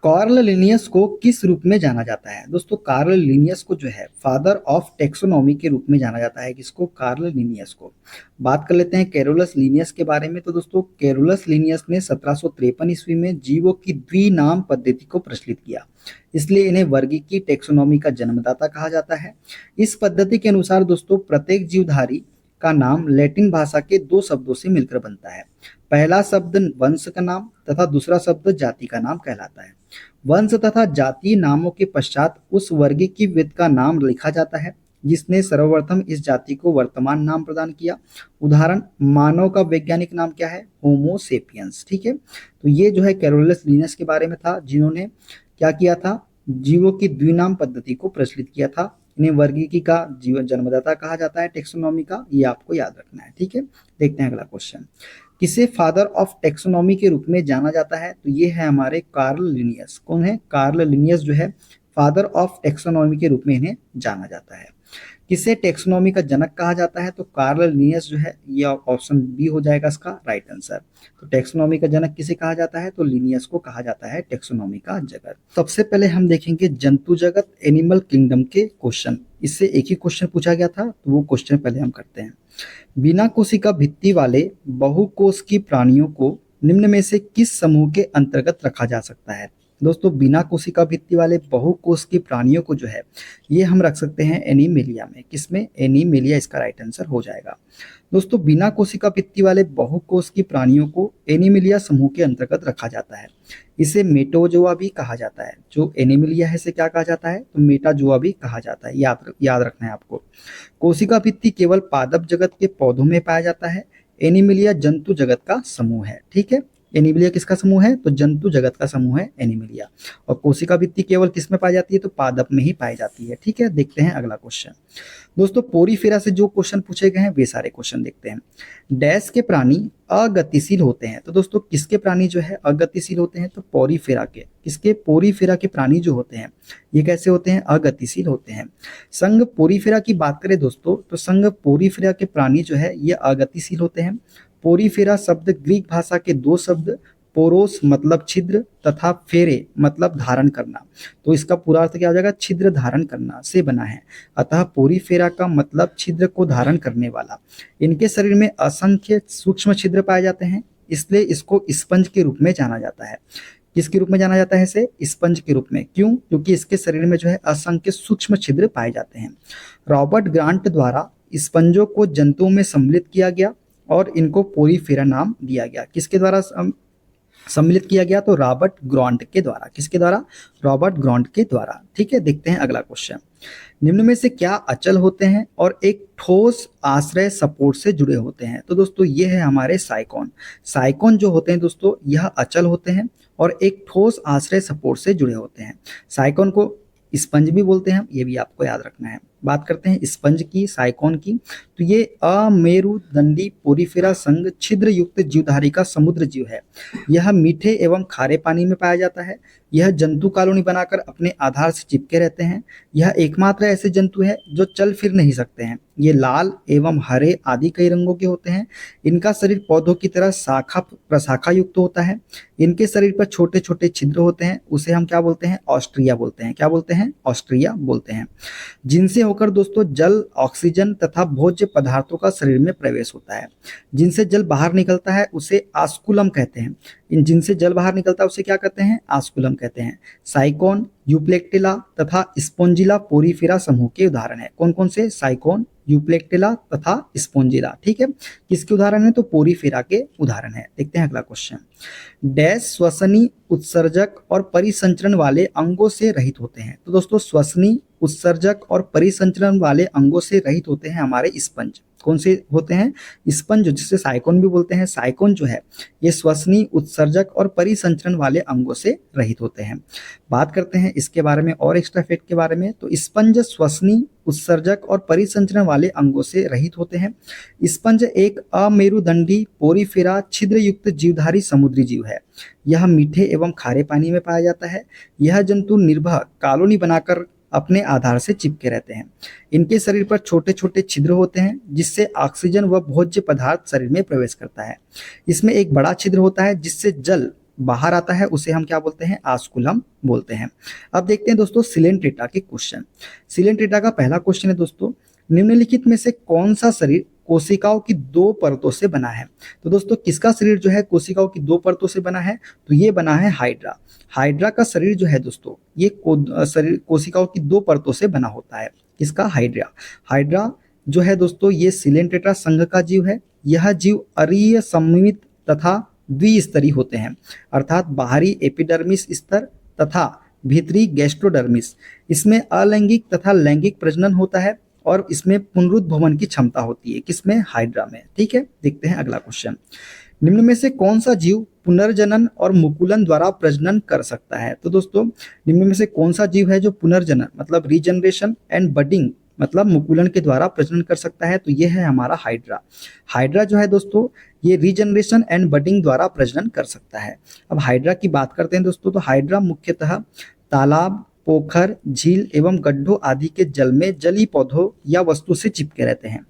कार्ल लिनियस को किस रूप में जाना जाता है? दोस्तों कार्ल लिनियस को जो है फादर ऑफ टेक्सोनॉमी के रूप में जाना जाता है। किसको? कार्ल लिनियस को। बात कर लेते हैं कैरोलस लिनियस के बारे में। तो दोस्तों कैरोलस लिनियस ने 1753 ईस्वी में जीवों की द्विनाम पद्धति को प्रचलित किया, इसलिए इन्हें वर्गीकी टेक्सोनॉमी का जन्मदाता कहा जाता है। इस पद्धति के अनुसार दोस्तों प्रत्येक जीवधारी का नाम लैटिन भाषा के दो शब्दों से मिलकर बनता है। पहला शब्द वंश का नाम तथा दूसरा शब्द जाति का नाम कहलाता है। वंश तथा जाति नामों के पश्चात उस वर्गीकृत का नाम लिखा जाता है जिसने सर्वप्रथम इस जाति को वर्तमान नाम प्रदान किया। उदाहरण, मानव का वैज्ञानिक नाम क्या है? होमो सेपियंस। ठीक है, तो ये जो है कैरोलस लिनियस के बारे में था जिन्होंने क्या किया था? जीवों की द्विनाम पद्धति को प्रचलित किया था। इन्हें वर्गीकी का जीवन जन्मदाता कहा जाता है टेक्सोनॉमी का, ये आपको याद रखना है। ठीक है, देखते हैं अगला क्वेश्चन। किसे फादर ऑफ टेक्सोनॉमी के रूप में जाना जाता है? तो ये है हमारे कार्ल लिनियस। कौन है? कार्ल लिनियस जो है फादर ऑफ टेक्सोनॉमी के रूप में इन्हें जाना जाता है। किसे टेक्सोनॉमी का जनक कहा जाता है? तो कार्ल लिनियस जो है, ये ऑप्शन बी हो जाएगा इसका राइट आंसर। तो टेक्सोनॉमी का जनक किसे कहा जाता है? तो लिनियस को कहा जाता है टेक्सोनॉमी का जगत। सबसे पहले हम देखेंगे जंतु जगत एनिमल किंगडम के क्वेश्चन। इससे एक ही क्वेश्चन पूछा गया था, तो वो क्वेश्चन पहले हम करते हैं। बिना कोशिका भित्ति वाले बहुकोश की प्राणियों को निम्न में से किस समूह के अंतर्गत रखा जा सकता है? दोस्तों बिना कोशिका भित्ति वाले बहुकोष के प्राणियों को जो है ये हम रख सकते हैं एनीमिलिया में। किसमें? एनीमिलिया इसका राइट आंसर हो जाएगा। दोस्तों बिना कोशिका भित्ति वाले बहुकोष की प्राणियों को एनीमिलिया समूह के अंतर्गत रखा जाता है। इसे मेटाजोआ भी कहा जाता है। जो एनीमिलिया है इसे क्या कहा जाता है? तो मेटाजोआ भी कहा जाता है। याद रखना है आपको। कोशिका भित्ति केवल पादप जगत के पौधों में पाया जाता है। एनीमिलिया जंतु जगत का समूह है। ठीक है, एनीमिलिया किसका समूह है? तो जंतु जगत का समूह है एनीमिलिया। और कोशिका भित्ति केवल किस में पाई जाती है? तो पादप में ही पाई जाती है। ठीक है, देखते हैं अगला क्वेश्चन। दोस्तों पोरीफेरा से जो क्वेश्चन पूछे गए हैं वे सारे क्वेश्चन देखते हैं। डैश के प्राणी अगतिशील होते हैं। तो दोस्तों किसके प्राणी जो है अगतिशील होते हैं? तो पोरीफेरा के। किसके? पोरीफेरा के प्राणी जो होते हैं ये कैसे होते हैं? अगतिशील होते हैं। संघ पोरीफेरा की बात करें दोस्तों तो संघ पोरीफेरा के प्राणी जो है ये अगतिशील होते हैं। पोरीफेरा शब्द ग्रीक भाषा के दो शब्द पोरोस मतलब छिद्र तथा फेरे मतलब धारण करना, तो इसका पूरा अर्थ क्या हो जाएगा? छिद्र धारण करना से बना है। अतः पोरीफेरा का मतलब छिद्र को धारण करने वाला। इनके शरीर में असंख्य सूक्ष्म छिद्र पाए जाते हैं, इसलिए इसको स्पंज के रूप में जाना जाता है। किसके रूप में जाना जाता है इसे? स्पंज के रूप में। क्यों? क्योंकि इसके शरीर में जो है असंख्य सूक्ष्म छिद्र पाए जाते हैं। रॉबर्ट ग्रांट द्वारा स्पंजों को जंतुओं में सम्मिलित किया गया और इनको पोरीफेरा नाम दिया गया। किसके द्वारा सम्मिलित किया गया? तो रॉबर्ट ग्रांट के द्वारा। किसके द्वारा? रॉबर्ट ग्रांट के द्वारा। ठीक है, देखते हैं अगला क्वेश्चन। निम्न में से क्या अचल होते हैं और एक ठोस आश्रय सपोर्ट से जुड़े होते हैं? तो दोस्तों ये है हमारे साइकोन। साइकोन जो होते हैं दोस्तों यह अचल होते हैं और एक ठोस आश्रय सपोर्ट से जुड़े होते हैं। साइकोन को स्पंज भी बोलते हैं, ये भी आपको याद रखना है। बात करते हैं स्पंज की, साइकोन की। तो ये अमेरुदंडी पोरीफेरा संघ छिद्र युक्त जीवधारी का समुद्र जीव है। यह मीठे एवं खारे पानी में पाया जाता है। यह जंतु कॉलोनी बनाकर अपने आधार से चिपके रहते हैं। यह एकमात्र ऐसे जंतु है जो चल फिर नहीं सकते हैं। ये लाल एवं हरे आदि कई रंगों के होते हैं। इनका शरीर पौधों की तरह शाखा प्रशाखा युक्त होता है। इनके शरीर पर छोटे छोटे छिद्र होते हैं, उसे हम क्या बोलते हैं? ऑस्ट्रिया बोलते हैं। क्या बोलते हैं? ऑस्ट्रिया बोलते हैं। जिनसे होकर दोस्तों जल, ऑक्सीजन तथा भोज्य पदार्थों का शरीर में प्रवेश होता है। जिनसे जल बाहर निकलता है उसे आस्कुलम कहते हैं। इन जिनसे जल बाहर निकलता है उसे क्या कहते हैं? आस्कुलम कहते हैं। साइकोन, यूप्लेक्टिला तथा स्पोंजिला पोरीफेरा समूह के उदाहरण है। कौन कौन से? साइकोन, यूप्लेक्टिला तथा स्पोंजिला। ठीक है, किसके उदाहरण है? तो पोरीफेरा के उदाहरण है। देखते हैं अगला क्वेश्चन। डैश श्वसनी, उत्सर्जक और परिसंचरण वाले अंगों से रहित होते हैं। तो दोस्तों श्वसनी, उत्सर्जक और परिसंचरण वाले अंगों से रहित होते हैं हमारे स्पंज। कौन से होते हैं? स्पंज, जिसे साइकोन भी बोलते हैं। साइकोन जो है ये श्वसनी, उत्सर्जक और परिसंचरण वाले अंगों से रहित होते हैं। बात करते हैं इसके बारे में और एक्स्ट्रा फैक्ट के बारे में। तो स्पंज श्वसनी, उत्सर्जक और परिसंचरण वाले अंगों से रहित होते हैं। स्पंज एक अमेरुदंडी पोरीफेरा छिद्र युक्त जीवधारी समुद्री जीव है। यह मीठे एवं खारे पानी में पाया जाता है। यह जंतु निर्भय कॉलोनी बनाकर अपने आधार से चिपके रहते हैं। इनके शरीर पर छोटे छोटे छिद्र होते हैं जिससे ऑक्सीजन व भोज्य पदार्थ शरीर में प्रवेश करता है। इसमें एक बड़ा छिद्र होता है जिससे जल बाहर आता है, उसे हम क्या बोलते हैं? आस्कुलम बोलते हैं। अब देखते हैं दोस्तों सिलेंट्रेटा के क्वेश्चन। सिलेंट्रेटा का पहला क्वेश्चन है दोस्तों, निम्नलिखित में से कौन सा शरीर कोशिकाओं की दो परतों से बना है? तो दोस्तों किसका शरीर जो है कोशिकाओं की दो परतों से बना है? तो ये बना है हाइड्रा। हाइड्रा का शरीर जो है दोस्तों ये शरीर कोशिकाओं की दो परतों से बना होता है। किसका? हाइड्रा। हाइड्रा जो है दोस्तों ये सिलेंट्रेटा संघ का जीव है। यह जीव अरीय सममित तथा द्विस्तरीय होते हैं, अर्थात बाहरी एपिडर्मिस स्तर तथा भीतरी गैस्ट्रोडर्मिस। इसमें अलैंगिक तथा लैंगिक प्रजनन होता है और इसमें पुनरुद्भवन की क्षमता होती है। किसमें? हाइड्रा में। ठीक है, देखते हैं अगला क्वेश्चन। निम्न में से कौन सा जीव पुनर्जनन और मुकुलन द्वारा प्रजनन कर सकता है? तो दोस्तों निम्न में से कौन सा जीव है जो पुनर्जनन मतलब रीजनरेशन एंड बडिंग मतलब मुकुलन के द्वारा प्रजनन कर सकता है? तो यह है हमारा हाइड्रा। हाइड्रा जो है दोस्तों ये रीजनरेशन एंड बडिंग द्वारा प्रजनन कर सकता है। अब हाइड्रा की बात करते हैं दोस्तों, तो हाइड्रा मुख्यतः तालाब, पोखर, झील एवं गड्ढों आदि के जल में जलीय पौधों या वस्तु से चिपके रहते हैं।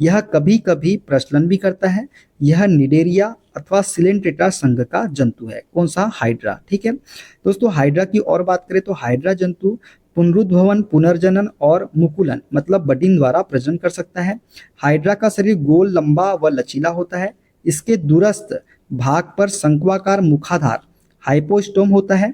यह कभी कभी प्रजनन भी करता है। यह निडेरिया अथवा सिलेंट्रेटा संघ का जंतु है। कौन सा? हाइड्रा। ठीक है दोस्तों, हाइड्रा की और बात करें तो हाइड्रा जंतु पुनरुद्भवन, पुनर्जनन और मुकुलन मतलब बडिंग द्वारा प्रजनन कर सकता है। हाइड्रा का शरीर गोल, लंबा व लचीला होता है। इसके दूरस्थ भाग पर शंक्वाकार मुखाधार हाइपोस्टोम होता है।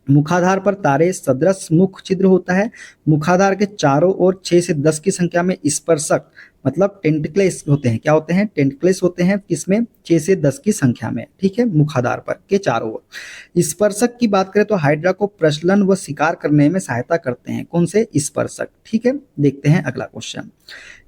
मुखाधार पर तारे सदृश मुख छिद्र होता है। मुखाधार के चारों ओर 6 से 10 की संख्या में स्पर्शक मतलब टेंटिकल्स होते हैं। क्या होते हैं? टेंटिकल्स होते हैं। किसमें? 6 से 10 की संख्या में, ठीक है, मुखाधार पर के चारों ओर। स्पर्शक की बात करें तो हाइड्रा को प्रजनन व शिकार करने में सहायता करते हैं। कौन से? स्पर्शक, ठीक है। देखते हैं अगला क्वेश्चन।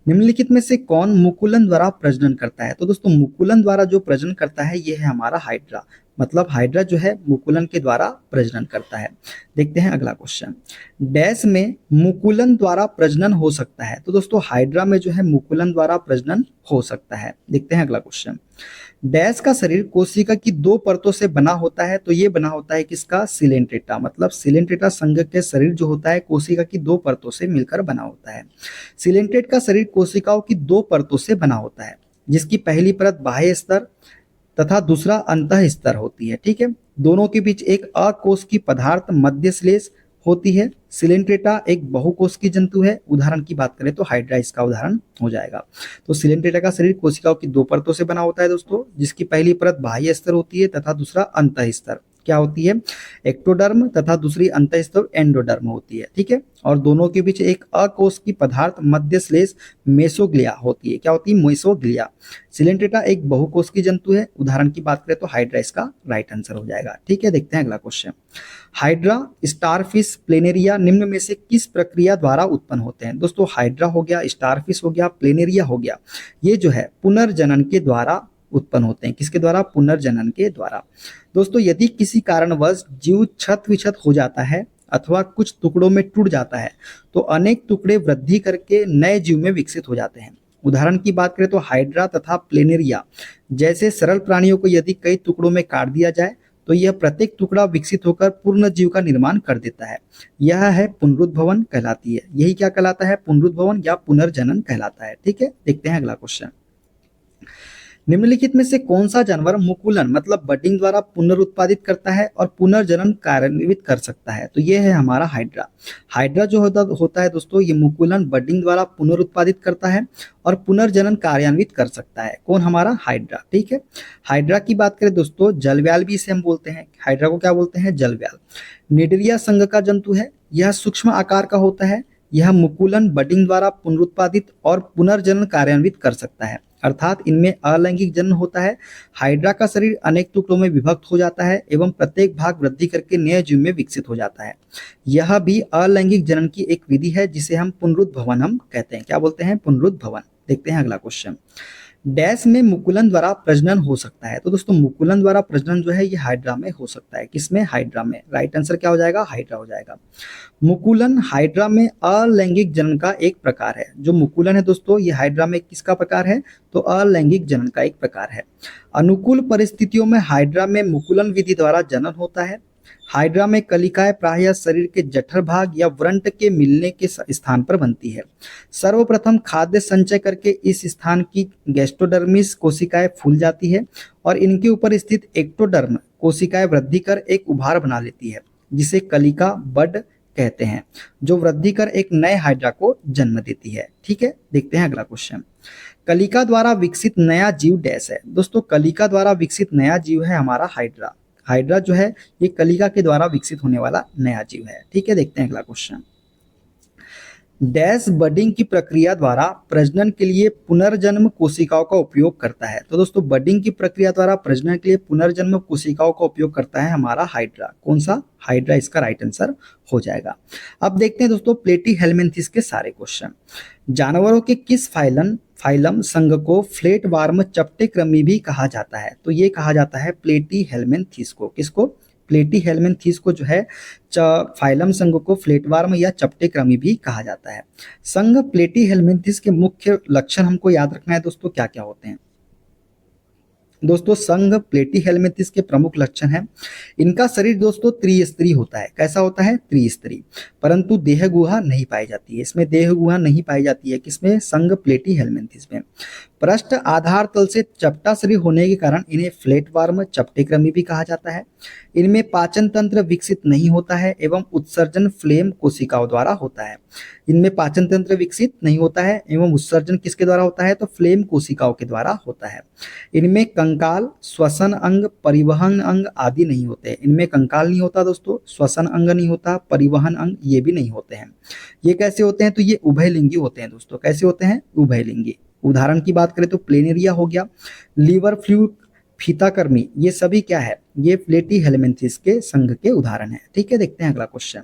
निम्नलिखित में से कौन मुकुलन द्वारा प्रजनन करता है? तो दोस्तों मुकुलन द्वारा जो प्रजनन करता है ये है हमारा हाइड्रा। मतलब हाइड्रा जो है मुकुलन के द्वारा प्रजनन करता है। देखते हैं अगला क्वेश्चन। डैश में मुकुलन द्वारा प्रजनन हो सकता है? तो दोस्तों हाइड्रा में जो है मुकुलन द्वारा प्रजनन हो सकता है। देखते हैं अगला क्वेश्चन। डैश का शरीर कोशिका की 2 परतों से बना होता है। तो ये बना होता है किसका? सिलेंट्रेटा। मतलब सिलेंट्रेटा संघ के शरीर जो होता है कोशिका की 2 परतों से मिलकर बना होता है। सिलेंट्रेट का शरीर कोशिकाओं की 2 परतों से बना होता है, जिसकी पहली परत बाह्य स्तर तथा दूसरा अंतः स्तर होती है, ठीक है। दोनों के बीच एक अकोश की पदार्थ मध्य श्लेष होती है। सिलेंट्रेटा एक बहुकोश की जंतु है। उदाहरण की बात करें तो हाइड्रा इसका उदाहरण हो जाएगा। तो सिलेंट्रेटा का शरीर कोशिकाओं की 2 परतों से बना होता है दोस्तों, जिसकी पहली परत बाह्य स्तर होती है तथा दूसरा अंतः स्तर क्या होती है? एक्टोडर्म तथा दूसरी अंतः स्तर एंडोडर्म होती है, ठीक है। और दोनों के बीच एक अकोश की पदार्थ मध्य श्लेष मेसोग्लिया होती है। क्या होती है? मेसोग्लिया। सिलेंट्रेटा एक बहुकोश की जंतु है। उदाहरण की बात करें तो हाइड्रा इसका राइट आंसर हो जाएगा, ठीक है। देखते हैं अगला क्वेश्चन। हाइड्रा, स्टारफिश, प्लेनेरिया निम्न में से किस प्रक्रिया द्वारा उत्पन्न होते हैं? दोस्तों हाइड्रा हो गया, स्टारफिश हो गया, प्लेनेरिया हो गया, ये जो है पुनर्जनन के द्वारा उत्पन्न होते हैं। किसके द्वारा? पुनर्जनन के द्वारा। दोस्तों यदि किसी कारणवश जीव क्षत विक्षत हो जाता है अथवा कुछ टुकड़ों में टूट जाता है तो अनेक टुकड़े वृद्धि करके नए जीव में विकसित हो जाते हैं। उदाहरण की बात करें तो हाइड्रा तथा प्लेनेरिया जैसे सरल प्राणियों को यदि कई टुकड़ों में काट दिया जाए तो यह प्रत्येक टुकड़ा विकसित होकर पूर्ण जीव का निर्माण कर देता है। यह है पुनरुद्भवन कहलाती है। यही क्या कहलाता है? पुनरुद्भवन या पुनर्जनन कहलाता है, ठीक है। देखते हैं अगला क्वेश्चन। निम्नलिखित में से कौन सा जानवर मुकुलन मतलब बडिंग द्वारा पुनरुत्पादित करता है और पुनर्जनन कार्यान्वित कर सकता है? तो ये है हमारा हाइड्रा। हाइड्रा जो होता है दोस्तों ये मुकुलन बडिंग द्वारा पुनरुत्पादित करता है और पुनर्जनन कार्यान्वित कर सकता है। कौन? हमारा हाइड्रा, ठीक है। हाइड्रा की बात करें दोस्तों जलव्याल भी इसे हम बोलते हैं। हाइड्रा को क्या बोलते हैं? जलव्याल। निडरिया संघ का जंतु है। यह सूक्ष्म आकार का होता है। यह मुकुलन बडिंग द्वारा पुनरुत्पादित और पुनर्जनन कार्यान्वित कर सकता है, अर्थात इनमें अलैंगिक जनन होता है। हाइड्रा का शरीर अनेक टुकड़ों में विभक्त हो जाता है एवं प्रत्येक भाग वृद्धि करके नए जीव में विकसित हो जाता है। यह भी अलैंगिक जनन की एक विधि है जिसे हम पुनरुद्भवन हम कहते हैं। क्या बोलते हैं? पुनरुद्भवन। देखते हैं अगला क्वेश्चन। डैश में मुकुलन द्वारा प्रजनन हो सकता है? तो दोस्तों मुकुलन द्वारा प्रजनन जो है ये हाइड्रा में हो सकता है। किसमें? हाइड्रा में। राइट आंसर क्या हो जाएगा? हाइड्रा हो जाएगा। मुकुलन हाइड्रा में अलैंगिक जनन का एक प्रकार है। जो मुकुलन है दोस्तों ये हाइड्रा में किसका प्रकार है? तो अलैंगिक जनन का एक प्रकार है। अनुकूल परिस्थितियों में हाइड्रा में मुकुलन विधि द्वारा जनन होता है। हाइड्रा में कलिकाएं प्रायः शरीर के जठर भाग या व्रंट के मिलने के स्थान पर बनती है। सर्वप्रथम खाद्य संचय करके इस स्थान की गैस्ट्रोडर्मिस कोशिकाएं फूल जाती है और इनके ऊपर स्थित एक्टोडर्म कोशिकाएं वृद्धि कर एक उभार बना लेती है जिसे कलिका बड कहते हैं, जो वृद्धि कर एक नए हाइड्रा को जन्म देती है, ठीक है। देखते हैं अगला क्वेश्चन। कलिका द्वारा विकसित नया जीव डैश है? दोस्तों कलिका द्वारा विकसित नया जीव है हमारा हाइड्रा। हाइड्रा जो है ये कलिका के द्वारा विकसित होने वाला नया जीव है, ठीक है। देखते हैं अगला क्वेश्चन। डैश बडिंग की प्रक्रिया द्वारा प्रजनन के लिए पुनर्जन्म कोशिकाओं का उपयोग करता है? तो दोस्तों बडिंग की प्रक्रिया द्वारा प्रजनन के लिए पुनर्जन्म कोशिकाओं का उपयोग करता है हमारा हाइड्रा। कौन सा? हाइड्रा इसका राइट आंसर हो जाएगा। अब देखते हैं दोस्तों प्लेटीहेल्मिन्थेस के सारे क्वेश्चन। जानवरों के किस फाइलम संघ को फ्लैट वार्म चपटे कृमि भी कहा जाता है? तो ये कहा जाता है प्लेटीहेल्मिन्थेस को। किसको? प्लेटीहेल्मिन्थेस को जो है फाइलम संघ को फ्लैटवार्म या चपटे कृमि भी कहा जाता है। संघ प्लेटीहेल्मिन्थेस के मुख्य लक्षण हमको याद रखना है दोस्तों क्या क्या होते हैं। दोस्तों संघ प्लेटीहेल्मिन्थेस के प्रमुख लक्षण हैं। इनका शरीर दोस्तों त्रिस्तरीय होता है। कैसा होता है? त्रिस्तरीय। परंतु देह गुहा नहीं पाई जाती है। इसमें देह गुहा नहीं पाई जाती है। किसमें? संघ प्लेटीहेल्मिन्थेस में। पृष्ठ आधार तल से चपटा शरीर होने के कारण इन्हें फ्लैटवार्म चपटे कृमि भी कहा जाता है। इनमें पाचन तंत्र विकसित नहीं होता है एवं उत्सर्जन फ्लेम कोशिकाओं द्वारा होता है। इनमें पाचन तंत्र विकसित नहीं होता है एवं उत्सर्जन किसके द्वारा होता है, तो फ्लेम कोशिकाओं के द्वारा होता है। इनमें कंकाल, श्वसन अंग, परिवहन अंग आदि नहीं होते। इनमें कंकाल नहीं होता दोस्तों, श्वसन अंग नहीं होता, परिवहन अंग ये भी नहीं होते हैं। ये कैसे होते हैं, तो ये उभयलिंगी होते हैं दोस्तों। कैसे होते हैं, उभयलिंगी। उदाहरण की बात करें तो प्लेनेरिया हो गया, लीवर फ्लूक, फीताकृमि, ये सभी क्या है, ये प्लेटीहेल्मिन्थेस के संघ के उदाहरण है। ठीक है, देखते हैं अगला क्वेश्चन।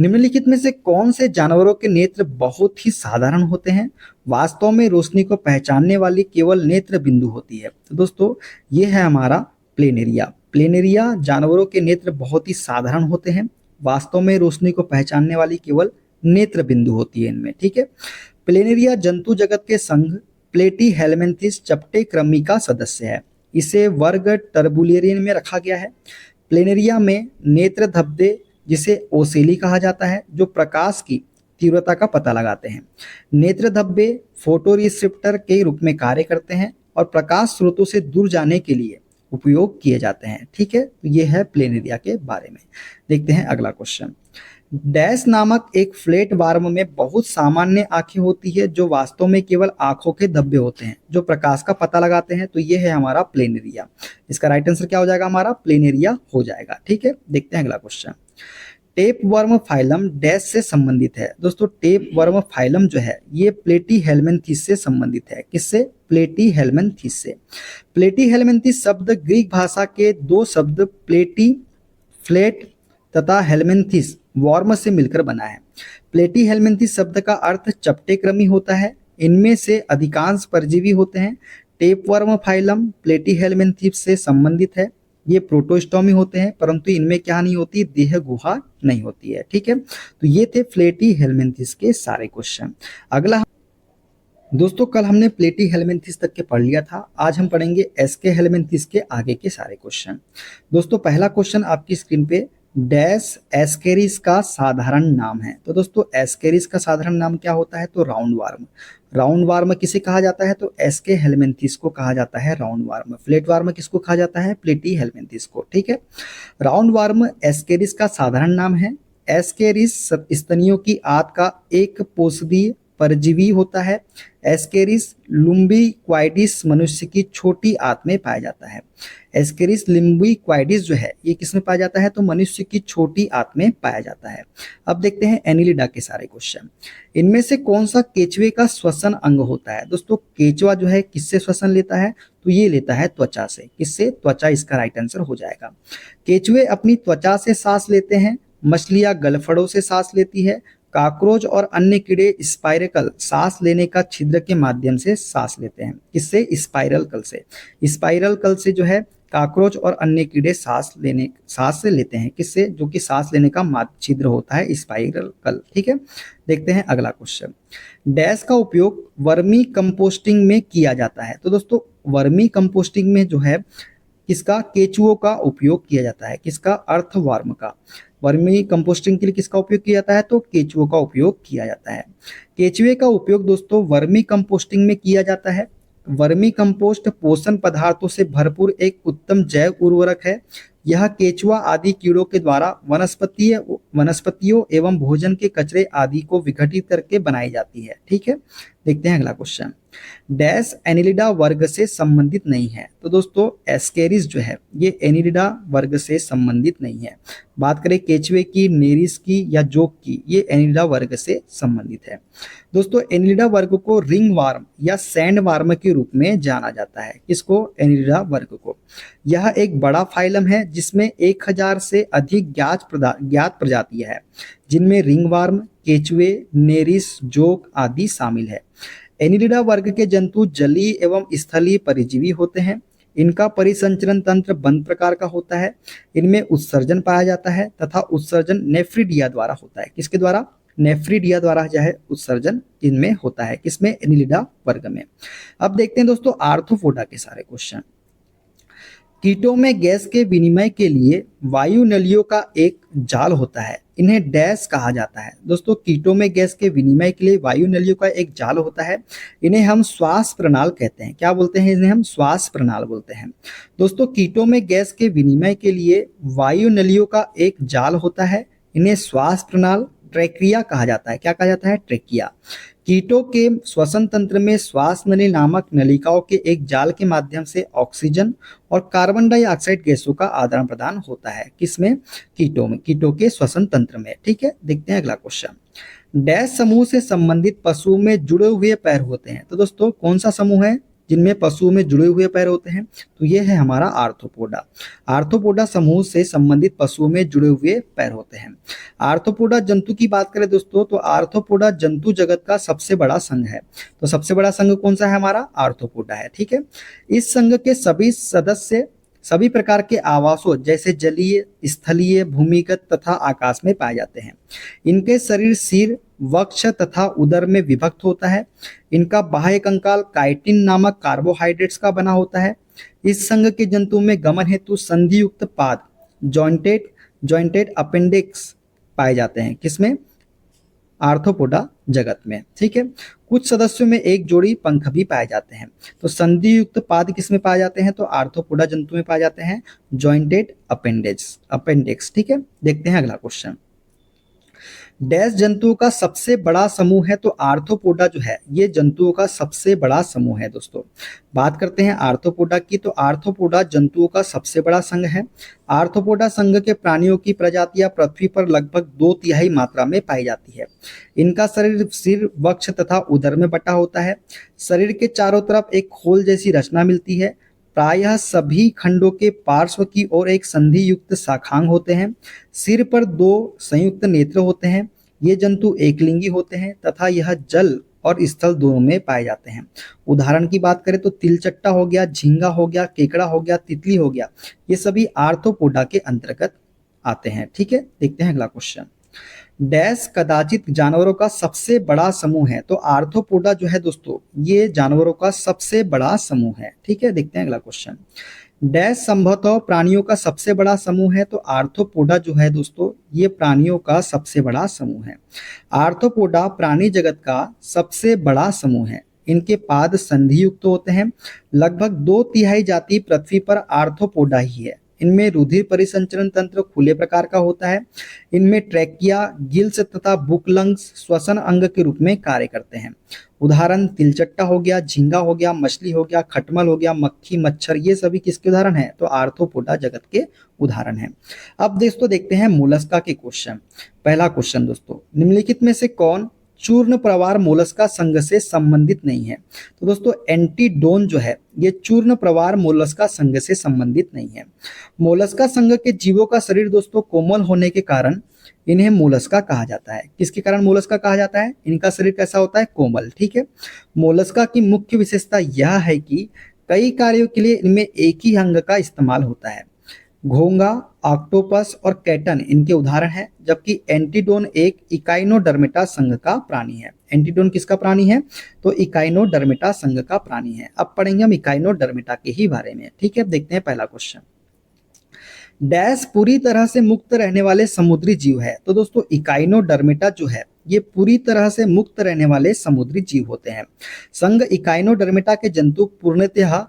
निम्नलिखित में से कौन से जानवरों के नेत्र बहुत ही साधारण होते हैं? वास्तव में रोशनी को पहचानने वाली केवल नेत्र बिंदु होती है। तो दोस्तों ये है हमारा प्लेनेरिया। प्लेनेरिया जानवरों के नेत्र बहुत ही साधारण होते हैं। वास्तव में रोशनी को पहचानने वाली केवल नेत्र बिंदु होती है इनमें। ठीक है, प्लेनेरिया जंतु जगत के संघ प्लेटीहेल्मिन्थेस चपटे क्रमी का सदस्य है। इसे वर्ग टर्बुलेरियन में रखा गया है। प्लेनेरिया में नेत्र धब्बे, जिसे ओसेली कहा जाता है, जो प्रकाश की तीव्रता का पता लगाते हैं। नेत्र धब्बे फोटो रिसेप्टर के रूप में कार्य करते हैं और प्रकाश स्रोतों से दूर जाने के लिए उपयोग किए जाते हैं। ठीक है, तो ये है प्लेनेरिया के बारे में। देखते हैं अगला क्वेश्चन। डैश नामक एक फ्लैट वार्म में बहुत सामान्य आंखें होती है जो वास्तव में केवल आंखों के धब्बे होते हैं जो प्रकाश का पता लगाते हैं। तो ये है हमारा प्लेनेरिया। इसका राइट आंसर क्या हो जाएगा, हमारा प्लेनेरिया हो जाएगा। ठीक है, देखते हैं अगला question. Tape worm phylum dash से संबंधित है। दोस्तों टेप वर्म फाइलम जो है ये प्लेटीहेल्मिन्थेस से संबंधित है। किससे, प्लेटीहेल्मिन्थेस से। प्लेटीहेल्मिन्थेस शब्द ग्रीक भाषा के दो शब्द प्लेटी, फ्लैट तथा हेल्मिन्थेस, वर्म से मिलकर बना है। प्लेटीहेल्मिन्थेस शब्द का अर्थ चपटे क्रमी होता है। इनमें से अधिकांश परजीवी होते हैं। टेप वर्म फाइलम प्लेटीहेल्मिन्थेस से संबंधित है। ये प्रोटोस्टोमी होते हैं, परंतु इनमें क्या नहीं होती, देह गुहा नहीं होती है। ठीक है, तो ये थे प्लेटीहेल्मिन्थेस के सारे क्वेश्चन। अगला दोस्तों, कल हमने प्लेटीहेल्मिन्थेस तक के पढ़ लिया था। आज हम पढ़ेंगे एसके हेल्मिन्थेस के आगे के सारे क्वेश्चन। दोस्तों पहला क्वेश्चन आपकी स्क्रीन पे, डैश एस्केरिस का साधारण नाम है। तो दोस्तों एस्केरिस का साधारण नाम क्या होता है, तो राउंड वार्म। राउंड वार्म किसे कहा जाता है, तो एसके हेल्मिन्थेस को कहा जाता है राउंड वार्म। फ्लैट वार्म किसको कहा जाता है, प्लेटीहेल्मिन्थेस को। ठीक है, राउंड वार्म एस्केरिस का साधारण नाम है। एस्केरिस स्तनियों की आंत का एक पोषदीय परजीवी होता है। एस्केरिस लुम्बिक्वाइडिस मनुष्य की छोटी आंत में पाया जाता है। एस्केरिस लुम्बिक्वाइडिस जो है ये किस में पाया जाता है, तो मनुष्य की छोटी आंत में पाया जाता है। अब देखते हैं एनिलिडा के सारे क्वेश्चन। इनमें से कौन सा केचुए का श्वसन अंग होता है? दोस्तों केचुआ जो है किससे श्वसन लेता है, तो ये लेता है त्वचा से। किससे, त्वचा, इसका राइट आंसर हो जाएगा। केचुए अपनी त्वचा से सांस लेते हैं। मछलियां गलफड़ों से सांस लेती है। कॉकरोच और अन्य कीड़े स्पाइरकल, सांस लेने का छिद्र के माध्यम से सांस लेते हैं। किससे, स्पाइरल कल से। स्पाइरल कल से जो है कॉकरोच और अन्य कीड़े सांस से लेते हैं। किससे, जो कि सांस लेने का छिद्र होता है, स्पाइरल कल। ठीक है, देखते हैं अगला क्वेश्चन। डैश का उपयोग वर्मी कंपोस्टिंग में किया जाता है। तो दोस्तों वर्मी कंपोस्टिंग में जो है किसका, केचुओं का उपयोग किया जाता है। किसका, अर्थवर्म का। वर्मी कंपोस्टिंग के लिए किसका उपयोग किया जाता है, तो केचुओं का उपयोग किया जाता है। केचुए का उपयोग दोस्तों वर्मी कंपोस्टिंग में किया जाता है। वर्मी कंपोस्ट पोषण पदार्थों से भरपूर एक उत्तम जैव उर्वरक है। यह केचुआ आदि कीड़ों के द्वारा वनस्पतियों एवं भोजन के कचरे आदि को विघटित करके बनाई जाती है। ठीक है, देखते हैं अगला क्वेश्चन। डैश एनिलिडा वर्ग से संबंधित नहीं है। तो दोस्तों एस्केरिस जो है ये एनिलिडा वर्ग से संबंधित नहीं है। बात करें केचुए की, नेरिस की या जोक की, ये एनिलिडा वर्ग से संबंधित है। दोस्तों एनिलिडा वर्ग को रिंग वार्म या सैंड वार्म के रूप में जाना जाता है। किसको, एनिलिडा वर्ग को। यह एक बड़ा फाइलम है जिसमें 1000 से अधिक ज्ञात प्रजातियां हैं, जिनमें रिंग वार्म, केचुए, नेरिस, जोक आदि शामिल है। एनिलिडा वर्ग के जंतु जलीय एवं स्थलीय परजीवी होते हैं। इनका परिसंचरण तंत्र बंद प्रकार का होता है। इनमें उत्सर्जन पाया जाता है तथा उत्सर्जन नेफ्रिडिया द्वारा होता है। किसके द्वारा, नेफ्रिडिया द्वारा जो है उत्सर्जन इनमें होता है। किसमें, एनिलिडा वर्ग में। अब देखते हैं दोस्तों आर्थ्रोपोडा के सारे क्वेश्चन। कीटों में गैस के विनिमय के लिए वायु नलियों का एक जाल होता है। इन्हें डैश कहा जाता है। दोस्तों कीटों में गैस के विनिमय के लिए वायु नलियों का एक जाल होता है। इन्हें हम श्वास प्रणाल कहते हैं। क्या बोलते हैं, इन्हें हम श्वास प्रणाल बोलते हैं। दोस्तों कीटों में गैस के विनिमय के लिए वायु नलियों का एक जाल होता है। इन्हें श्वास प्रणाल, ट्रेकिया कहा जाता है। क्या कहा जाता है? ट्रेकिया। कीटों के श्वसन तंत्र में श्वास नली नामक नलिकाओं के एक जाल के माध्यम से ऑक्सीजन और कार्बन डाइऑक्साइड गैसों का आदान प्रदान होता है। किसमें? कीटों में, कीटों के श्वसन तंत्र में। ठीक है, देखते हैं अगला क्वेश्चन। डैश समूह से संबंधित पशुओं में जुड़े हुए पैर होते हैं। तो दोस्तों कौन सा समूह है जिनमें पशुओं में जुड़े हुए पैर होते हैं? तो ये है हमारा आर्थ्रोपोडा। आर्थ्रोपोडा समूह से संबंधित पशुओं में जुड़े हुए पैर होते हैं। आर्थ्रोपोडा जंतु की बात करें दोस्तों, तो आर्थ्रोपोडा जंतु जगत का सबसे बड़ा संघ है। तो सबसे बड़ा संघ कौन सा है? हमारा आर्थ्रोपोडा है। ठीक है, इस संघ के सभी सदस्य सभी प्रकार के आवासों जैसे जलीय, स्थलीय, भूमिगत तथा आकाश में पाए जाते हैं। इनके शरीर सिर, वक्ष तथा उदर में विभक्त होता है। इनका बाह्य कंकाल काइटिन नामक कार्बोहाइड्रेट्स का बना होता है। इस संघ के जंतुओं में गमन हेतु संधियुक्त पाद जॉइंटेड अपेंडिक्स पाए जाते हैं। किसमें? आर्थ्रोपोडा जगत में। ठीक है, कुछ सदस्यों में एक जोड़ी पंख भी पाए जाते हैं। तो संधियुक्त पाद किसमें पाए जाते हैं? तो आर्थ्रोपोडा जंतु में पाए जाते हैं, जॉइंटेड अपेंडिक्स। ठीक है, देखते हैं अगला क्वेश्चन। डैश जंतुओं का सबसे बड़ा समूह है? तो आर्थ्रोपोडा जो है ये जंतुओं का सबसे बड़ा समूह है। दोस्तों बात करते हैं आर्थ्रोपोडा की, तो आर्थ्रोपोडा जंतुओं का सबसे बड़ा संघ है। आर्थ्रोपोडा संघ के प्राणियों की प्रजातियां पृथ्वी पर लगभग 2/3 मात्रा में पाई जाती है। इनका शरीर सिर, वक्ष तथा उदर में बटा होता है। शरीर के चारों तरफ एक खोल जैसी रचना मिलती है। प्रायः सभी खंडों के पार्श्व की ओर एक संधि युक्त शाखांग होते हैं। सिर पर 2 संयुक्त नेत्र होते हैं। ये जंतु एकलिंगी होते हैं तथा यह जल और स्थल दोनों में पाए जाते हैं। उदाहरण की बात करें तो तिलचट्टा हो गया, झींगा हो गया, केकड़ा हो गया, तितली हो गया, ये सभी आर्थ्रोपोडा के अंतर्गत आते हैं। ठीक है, देखते हैं अगला क्वेश्चन। डैश कदाचित जानवरों का सबसे बड़ा समूह है? तो आर्थ्रोपोडा जो है दोस्तों ये जानवरों का सबसे बड़ा समूह है। ठीक है, देखते हैं अगला क्वेश्चन। डैश संभवतः प्राणियों का सबसे बड़ा समूह है? तो आर्थ्रोपोडा जो है दोस्तों ये प्राणियों का सबसे बड़ा समूह है। आर्थ्रोपोडा प्राणी जगत का सबसे बड़ा समूह है। इनके पाद संधियुक्त होते हैं। लगभग 2/3 जाति पृथ्वी पर आर्थ्रोपोडा ही है। इनमें रुधिर परिसंचरण तंत्र खुले प्रकार का होता है। इनमें ट्रैकिया, गिल्स तथा बुकलंग्स श्वसन अंग के रूप में कार्य करते हैं। उदाहरण तिलचट्टा हो गया, झींगा हो गया, मछली हो गया, खटमल हो गया, मक्खी, मच्छर, ये सभी किसके उदाहरण हैं? तो आर्थ्रोपोडा जगत के उदाहरण हैं। अब दोस्तों देखते हैं मोलस्का के क्वेश्चन। पहला क्वेश्चन दोस्तों, निम्नलिखित में से कौन चूर्ण प्रवार मोलस्का संघ से संबंधित नहीं है? तो दोस्तों एंटीडोन जो है ये चूर्ण प्रवार मोलस्का संघ से संबंधित नहीं है। मोलस्का संघ के जीवों का शरीर दोस्तों कोमल होने के कारण इन्हें मोलस्का कहा जाता है। किसके कारण मोलस्का कहा जाता है? इनका शरीर कैसा होता है? कोमल। ठीक है, मोलस्का की मुख्य विशेषता यह है कि कई कार्यों के लिए इनमें एक ही अंग का इस्तेमाल होता है। घोंगा, ऑक्टोपस और कैटन इनके उदाहरण हैं, जबकि एंटीडोन एक इकाइनोडर्मेटा संघ का प्राणी है। एंटीडोन किसका प्राणी है? तो इकाइनोडर्मेटा संघ का प्राणी है। अब पढ़ेंगे हम इकाइनोडर्मेटा के ही बारे में। ठीक है, देखते हैं पहला क्वेश्चन। डैश पूरी तरह से मुक्त रहने वाले समुद्री जीव है? तो दोस्तों इकाइनोडर्मेटा जो है ये पूरी तरह से मुक्त रहने वाले समुद्री जीव होते हैं। संघ इकाइनोडर्मेटा के जंतु पूर्णतः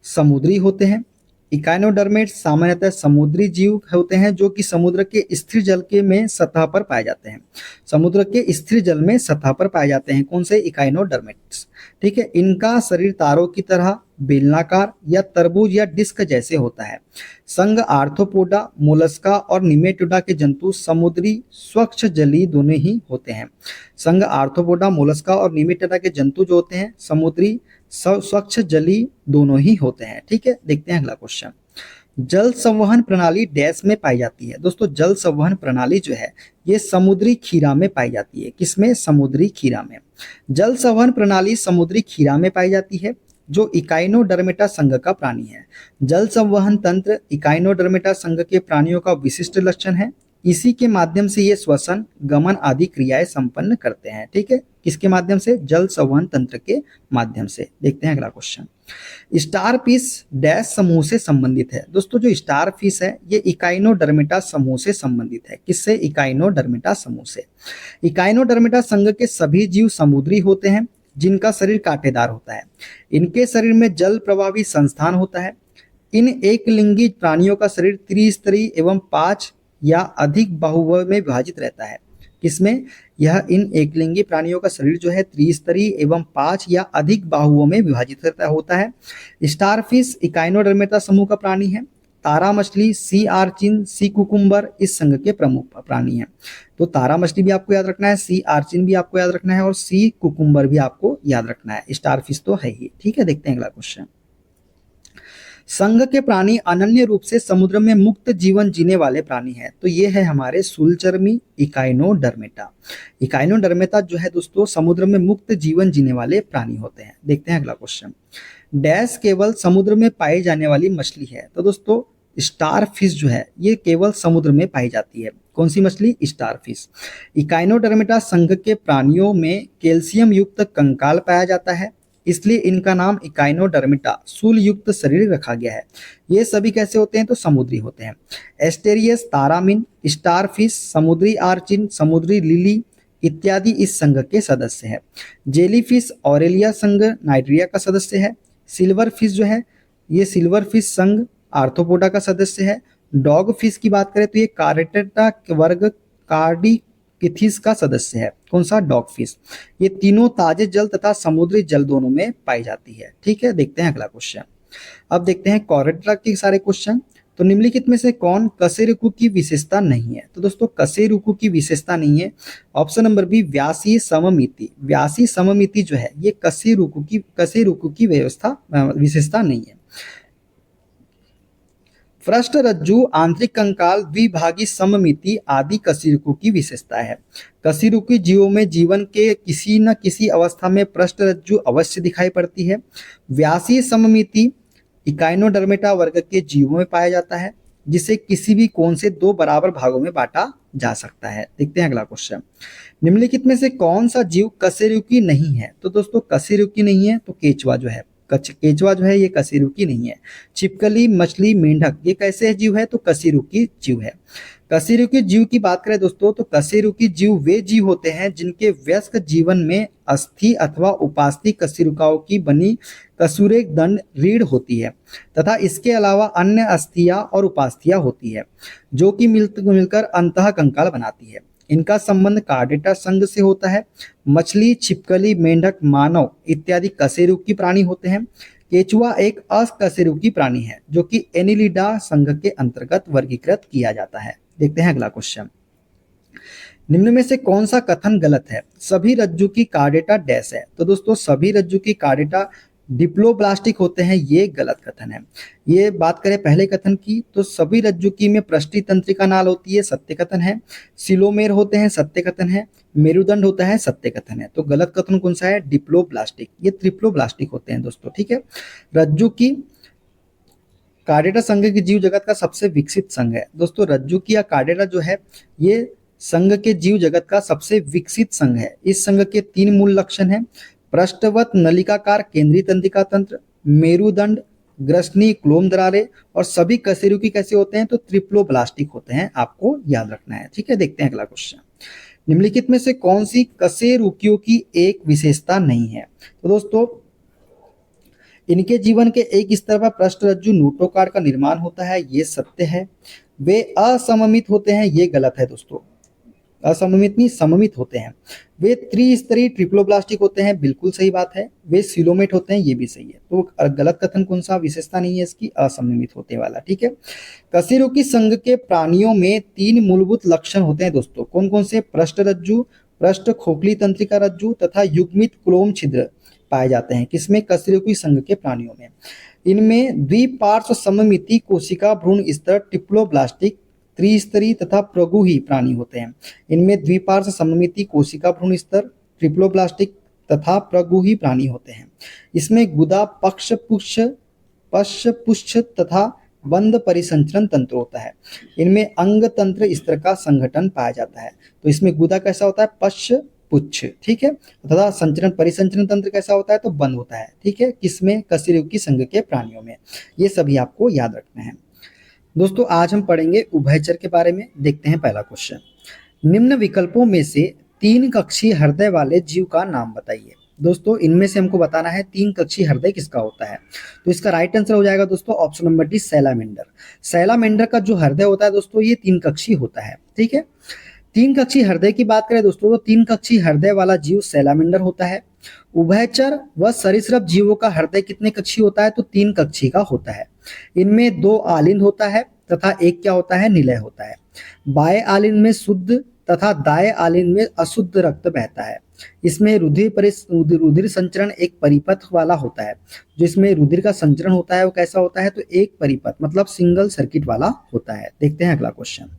समुद्री होते हैं। इकाइनोडर्मेट सामान्यतः समुद्री जीव होते हैं जो कि समुद्र के स्थिर जल के में सतह पर पाए जाते हैं। समुद्र के स्थिर जल में सतह पर पाए जाते हैं कौन से? इकाइनोडर्मेट्स। ठीक है, इनका शरीर तारों की तरह बेलनाकार या तरबूज या डिस्क जैसे होता है। संघ आर्थ्रोपोडा, मोलस्का और निमेटोडा के जंतु समुद्री स्वच्छ जलीय दोनों ही होते हैं। संघ आर्थ्रोपोडा, मोलस्का और निमेटोडा के जंतु जो होते हैं समुद्री स्वच्छ जलीय दोनों ही होते हैं। ठीक है, देखते हैं अगला क्वेश्चन। जल संवहन प्रणाली डैश में पाई जाती है? दोस्तों जल संवहन प्रणाली जो है ये समुद्री खीरा में पाई जाती है। किसमें? समुद्री खीरा में। जल संवहन प्रणाली समुद्री खीरा में पाई जाती है जो इकाइनोडर्मेटा संघ का प्राणी है। जल संवहन तंत्र इकाइनोडर्मेटा संघ के प्राणियों का विशिष्ट लक्षण है। इसी के माध्यम से ये श्वसन, गमन आदि क्रियाएं संपन्न करते हैं। ठीक है, किसके माध्यम से? जल संवहन तंत्र के माध्यम से। देखते हैं अगला क्वेश्चन। स्टार फिश डैश समूह से संबंधित है? दोस्तों जो स्टार फिश है ये इकाइनोडर्मेटा समूह से संबंधित है। किससे? इकाइनोडर्मेटा समूह से। इकाइनोडर्मेटा संघ के सभी जीव समुद्री होते हैं जिनका शरीर कांटेदार होता है। इनके शरीर में जल प्रवाही संस्थान होता है। इन एकलिंगी प्राणियों का शरीर त्रिस्तरीय एवं 5 या अधिक बाहुओं में विभाजित रहता है। किसमें, यह इन एकलिंगी प्राणियों का शरीर जो है त्रिस्तरीय एवं 5 या अधिक बाहुओं में विभाजित होता है। स्टारफिश इकाइनोडर्मेटा समूह का प्राणी है। तारा मछली, सी आर्चिन, सी कुकुम्बर इस संघ के प्रमुख प्राणी हैं। तो तारा मछली भी आपको याद रखना है, सी आर्चिन भी आपको याद रखना है और सी कुकुम्बर भी आपको याद रखना है। स्टारफिश तो है ही। ठीक है, देखते हैं अगला क्वेश्चन। संघ के प्राणी अनन्य रूप से समुद्र में मुक्त जीवन जीने वाले प्राणी हैं। तो ये है हमारे शूलचर्मी इकाइनोडर्मेटा। इकाइनोडर्मेटा जो है दोस्तों समुद्र में मुक्त जीवन जीने वाले प्राणी होते हैं। देखते हैं अगला क्वेश्चन। डैश केवल समुद्र में पाई जाने वाली मछली है। तो दोस्तों स्टार फिश जो है ये केवल समुद्र में पाई जाती है। कौन सी मछली? Star fish. इकाइनोडर्मेटा संघ के प्राणियों में कैल्शियम युक्त कंकाल पाया जाता है, इसलिए इनका नाम इकाइनोडर्मेटा शूल युक्त शरीर रखा गया है। ये सभी कैसे होते हैं? तो समुद्री होते हैं। एस्टेरियस, तारामीन, स्टारफिश, समुद्री आर्चिन, समुद्री लिली इत्यादि इस संघ के सदस्य हैं। जेलीफिश ऑरेलिया संघ नाइट्रिया का सदस्य है। सिल्वर फिश जो है ये सिल्वर फिश संघ आर्थ्रोपोडा का सदस्य है। डॉग फिश की बात करें तो ये कार्डेटा वर्ग कार्डिकिथिस का सदस्य है। कौन सा? Dog fish. ये तीनों ताजे जल तथा समुद्री जल दोनों में पाई जाती है। ठीक है, देखते हैं अगला क्वेश्चन। अब देखते हैं कॉरेट्रा के सारे क्वेश्चन। तो निम्नलिखित में से कौन कशेरुकु की विशेषता नहीं है? तो दोस्तों कशेरुकु की विशेषता नहीं है ऑप्शन नंबर बी व्यासीय सममिति। व्यासीय सममिति जो है ये कशेरुकु की विशेषता नहीं है। पृष्ठ रज्जु, आंतरिक कंकाल, द्विभागी सममिति आदि कशेरुकु की विशेषता है। कशेरुकी जीवों में जीवन के किसी न किसी अवस्था में पृष्ठ रज्जु अवश्य दिखाई पड़ती है। व्यासीय सममिति इकाइनोडर्मेटा वर्ग के जीवों में पाया जाता है, जिसे किसी भी कोण से 2 बराबर भागों में बांटा जा सकता है। देखते हैं अगला क्वेश्चन। निम्नलिखित में से कौन सा जीव कशेरुकी नहीं है? तो दोस्तों कशेरुकी नहीं है तो केचुआ जो है केचुआ जो है ये कशेरुकी नहीं है। छिपकली, मछली, मेंढक ये कैसे जीव है? तो कशेरुकी जीव है। कशेरुकी जीव की बात करें दोस्तों तो कशेरुकी जीव वे जीव होते हैं जिनके वयस्क जीवन में अस्थि अथवा उपास्थि कशेरुकाओं की बनी कशुरेक दंड रीढ़ होती है तथा इसके अलावा अन्य अस्थियां और उपास्थियां होती है जो कि मिलकर अंतः कंकाल बनाती है। इनका संबंध कार्डेटा संघ से होता है। मछली, छिपकली, मेंढक, मानव इत्यादि कशेरुकी प्राणी होते हैं। केचुआ एक अकशेरुकी प्राणी है जो कि एनिलिडा संघ के अंतर्गत वर्गीकृत किया जाता है। देखते हैं अगला क्वेश्चन। निम्न में से कौन सा कथन गलत है? सभी रज्जु की कार्डेटा डैश है। तो दोस्तों सभी रज्जु की कार्डेटा डिप्लोब्लास्टिक होते हैं, ये गलत कथन है। ये बात करें पहले कथन की तो सभी रज्जुकी में पृष्ठी तंत्रिका नाल होती है, सत्य कथन है। सिलोमेर होते हैं, सत्य कथन है। मेरुदंड होता है, सत्य कथन है। तो गलत कथन कौन सा है? डिप्लोब्लास्टिक। ये ट्रिप्लोब्लास्टिक होते हैं दोस्तों। ठीक है, रज्जु की कार्डेटा संघ की जीव जगत का सबसे विकसित संघ है। दोस्तों रज्जुकी या कार्डेटा जो है ये संघ के जीव जगत का सबसे विकसित संघ है। इस संघ के 3 मूल लक्षण हैं। पृष्ठवत नलिकाकार केंद्रीय तंत्रिका तंत्र, मेरुदंड, ग्रसनी क्लोम दरारें और सभी कशेरुकी कैसे होते हैं? तो ट्रिप्लोब्लास्टिक होते हैं, आपको याद रखना है। ठीक है, देखते हैं अगला क्वेश्चन। निम्नलिखित में से कौन सी कशेरुकियों की एक विशेषता नहीं है? तो दोस्तों इनके जीवन के एक स्तर पर पृष्ठ रज्जु नोटोकार्ड का निर्माण होता है, ये सत्य है। वे असममित होते हैं, ये गलत है दोस्तों। असममित नहीं, सममित होते हैं। वे त्रिस्तरीय ट्रिप्लोब्लास्टिक होते हैं, बिल्कुल सही बात है। वे सिलोमेट होते हैं, ये भी सही है। तो गलत कथन कौन सा? विशेषता नहीं है इसकी, असममित होते वाला। ठीक है, कशेरुकी संघ के प्राणियों में 3 मूलभूत लक्षण होते हैं दोस्तों। कौन कौन से? पृष्ठ रज्जु, पृष्ठ खोखली तंत्रिका रज्जु तथा युग्मित क्लोम छिद्र पाए जाते हैं। किसमें? कशेरुकी संघ के प्राणियों में। इनमें द्विपार्श्व सममिति कोशिका भ्रूण स्तर ट्रिप्लोब्लास्टिक, त्रिस्तरीय तथा प्रगुही प्राणी होते हैं। इनमें द्विपार्श्व सममिति कोशिका भ्रूण स्तर ट्रिप्लोब्लास्टिक तथा प्रगुही प्राणी होते हैं। इसमें गुदा पश्चपुच्छ तथा बंद परिसंचरण तंत्र होता है। इनमें अंग तंत्र स्तर का संगठन पाया जाता है। तो इसमें गुदा कैसा होता है? पश्चपुच्छ। ठीक है, तथा संचरण परिसंचरण तंत्र कैसा होता है? तो बंद होता है। ठीक है, किसमें? कशेरुकी संघ के प्राणियों में। ये सभी आपको याद रखना है दोस्तों। आज हम पढ़ेंगे उभयचर के बारे में। देखते हैं पहला क्वेश्चन। निम्न विकल्पों में से 3 कक्षीय हृदय वाले जीव का नाम बताइए। दोस्तों इनमें से हमको बताना है 3 कक्षीय हृदय किसका होता है। तो इसका राइट आंसर हो जाएगा दोस्तों option number D, salamander. Salamander का जो हृदय होता है दोस्तों ये 3 कक्षीय होता है। ठीक है, तीन कक्षी हृदय की बात करें दोस्तों तो तीन कक्षी हृदय वाला जीव सैलामेंडर होता है। उभयचर व सरीसृप जीवों का हृदय कितने कक्षी होता है तो तीन कक्षी का होता है। इनमें दो आलिंद होता है तथा एक क्या होता है निलय होता है। बाएं आलिंद में शुद्ध तथा दाएं आलिंद में अशुद्ध रक्त बहता है। इसमें रुधिर संचरण एक परिपथ वाला होता है। जिसमें रुधिर का संचरण होता है वो कैसा होता है तो एक परिपथ मतलब सिंगल सर्किट वाला होता है। देखते हैं अगला क्वेश्चन।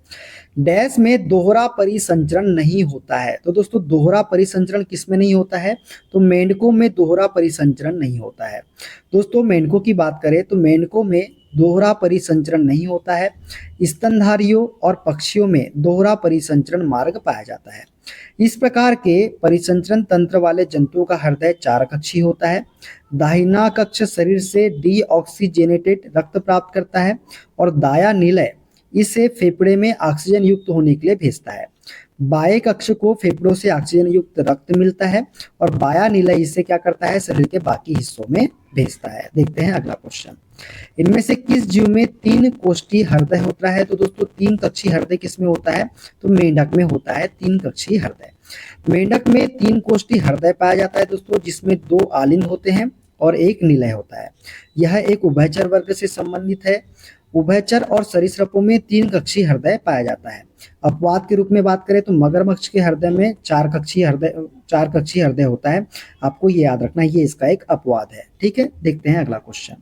डैश में दोहरा परिसंचरण नहीं होता है तो दोस्तों दोहरा परिसंचरण किसमें नहीं होता है तो मेंढकों में दोहरा परिसंचरण नहीं होता है। दोस्तों मेंढकों की बात करें तो मेंढकों में दोहरा परिसंचरण नहीं होता है। स्तनधारियों और पक्षियों में दोहरा परिसंचरण मार्ग पाया जाता है। इस प्रकार के परिसंचरण तंत्र वाले जंतुओं का हृदय चार कक्षी होता है। दाहिना कक्ष शरीर से डीऑक्सीजेनेटेड रक्त प्राप्त करता है और दाया निलय इसे फेफड़े में ऑक्सीजन युक्त होने के लिए भेजता है। बाएं कक्ष को फेफड़ों से ऑक्सीजन युक्त रक्त मिलता है और बाया निलय इसे क्या करता है शरीर के बाकी हिस्सों में भेजता है। देखते हैं अगला क्वेश्चन। इनमें से किस जीव में तीन कोष्ठी हृदय होता है तो दोस्तों तीन कक्षी हृदय किसमें होता है तो मेंढक में होता है तीन कक्षी हृदय। मेंढक में तीन कोष्ठी हृदय पाया जाता है दोस्तों जिसमें दो आलिंद होते हैं और एक निलय होता है। यह एक उभयचर वर्ग से संबंधित है। उभयचर और सरीसृपों में तीन कक्षी हृदय पाया जाता है। अपवाद के रूप में बात करें तो मगरमच्छ के हृदय में चार कक्षी हृदय होता है। आपको ये याद रखना ये इसका एक अपवाद है। ठीक है, देखते हैं अगला क्वेश्चन।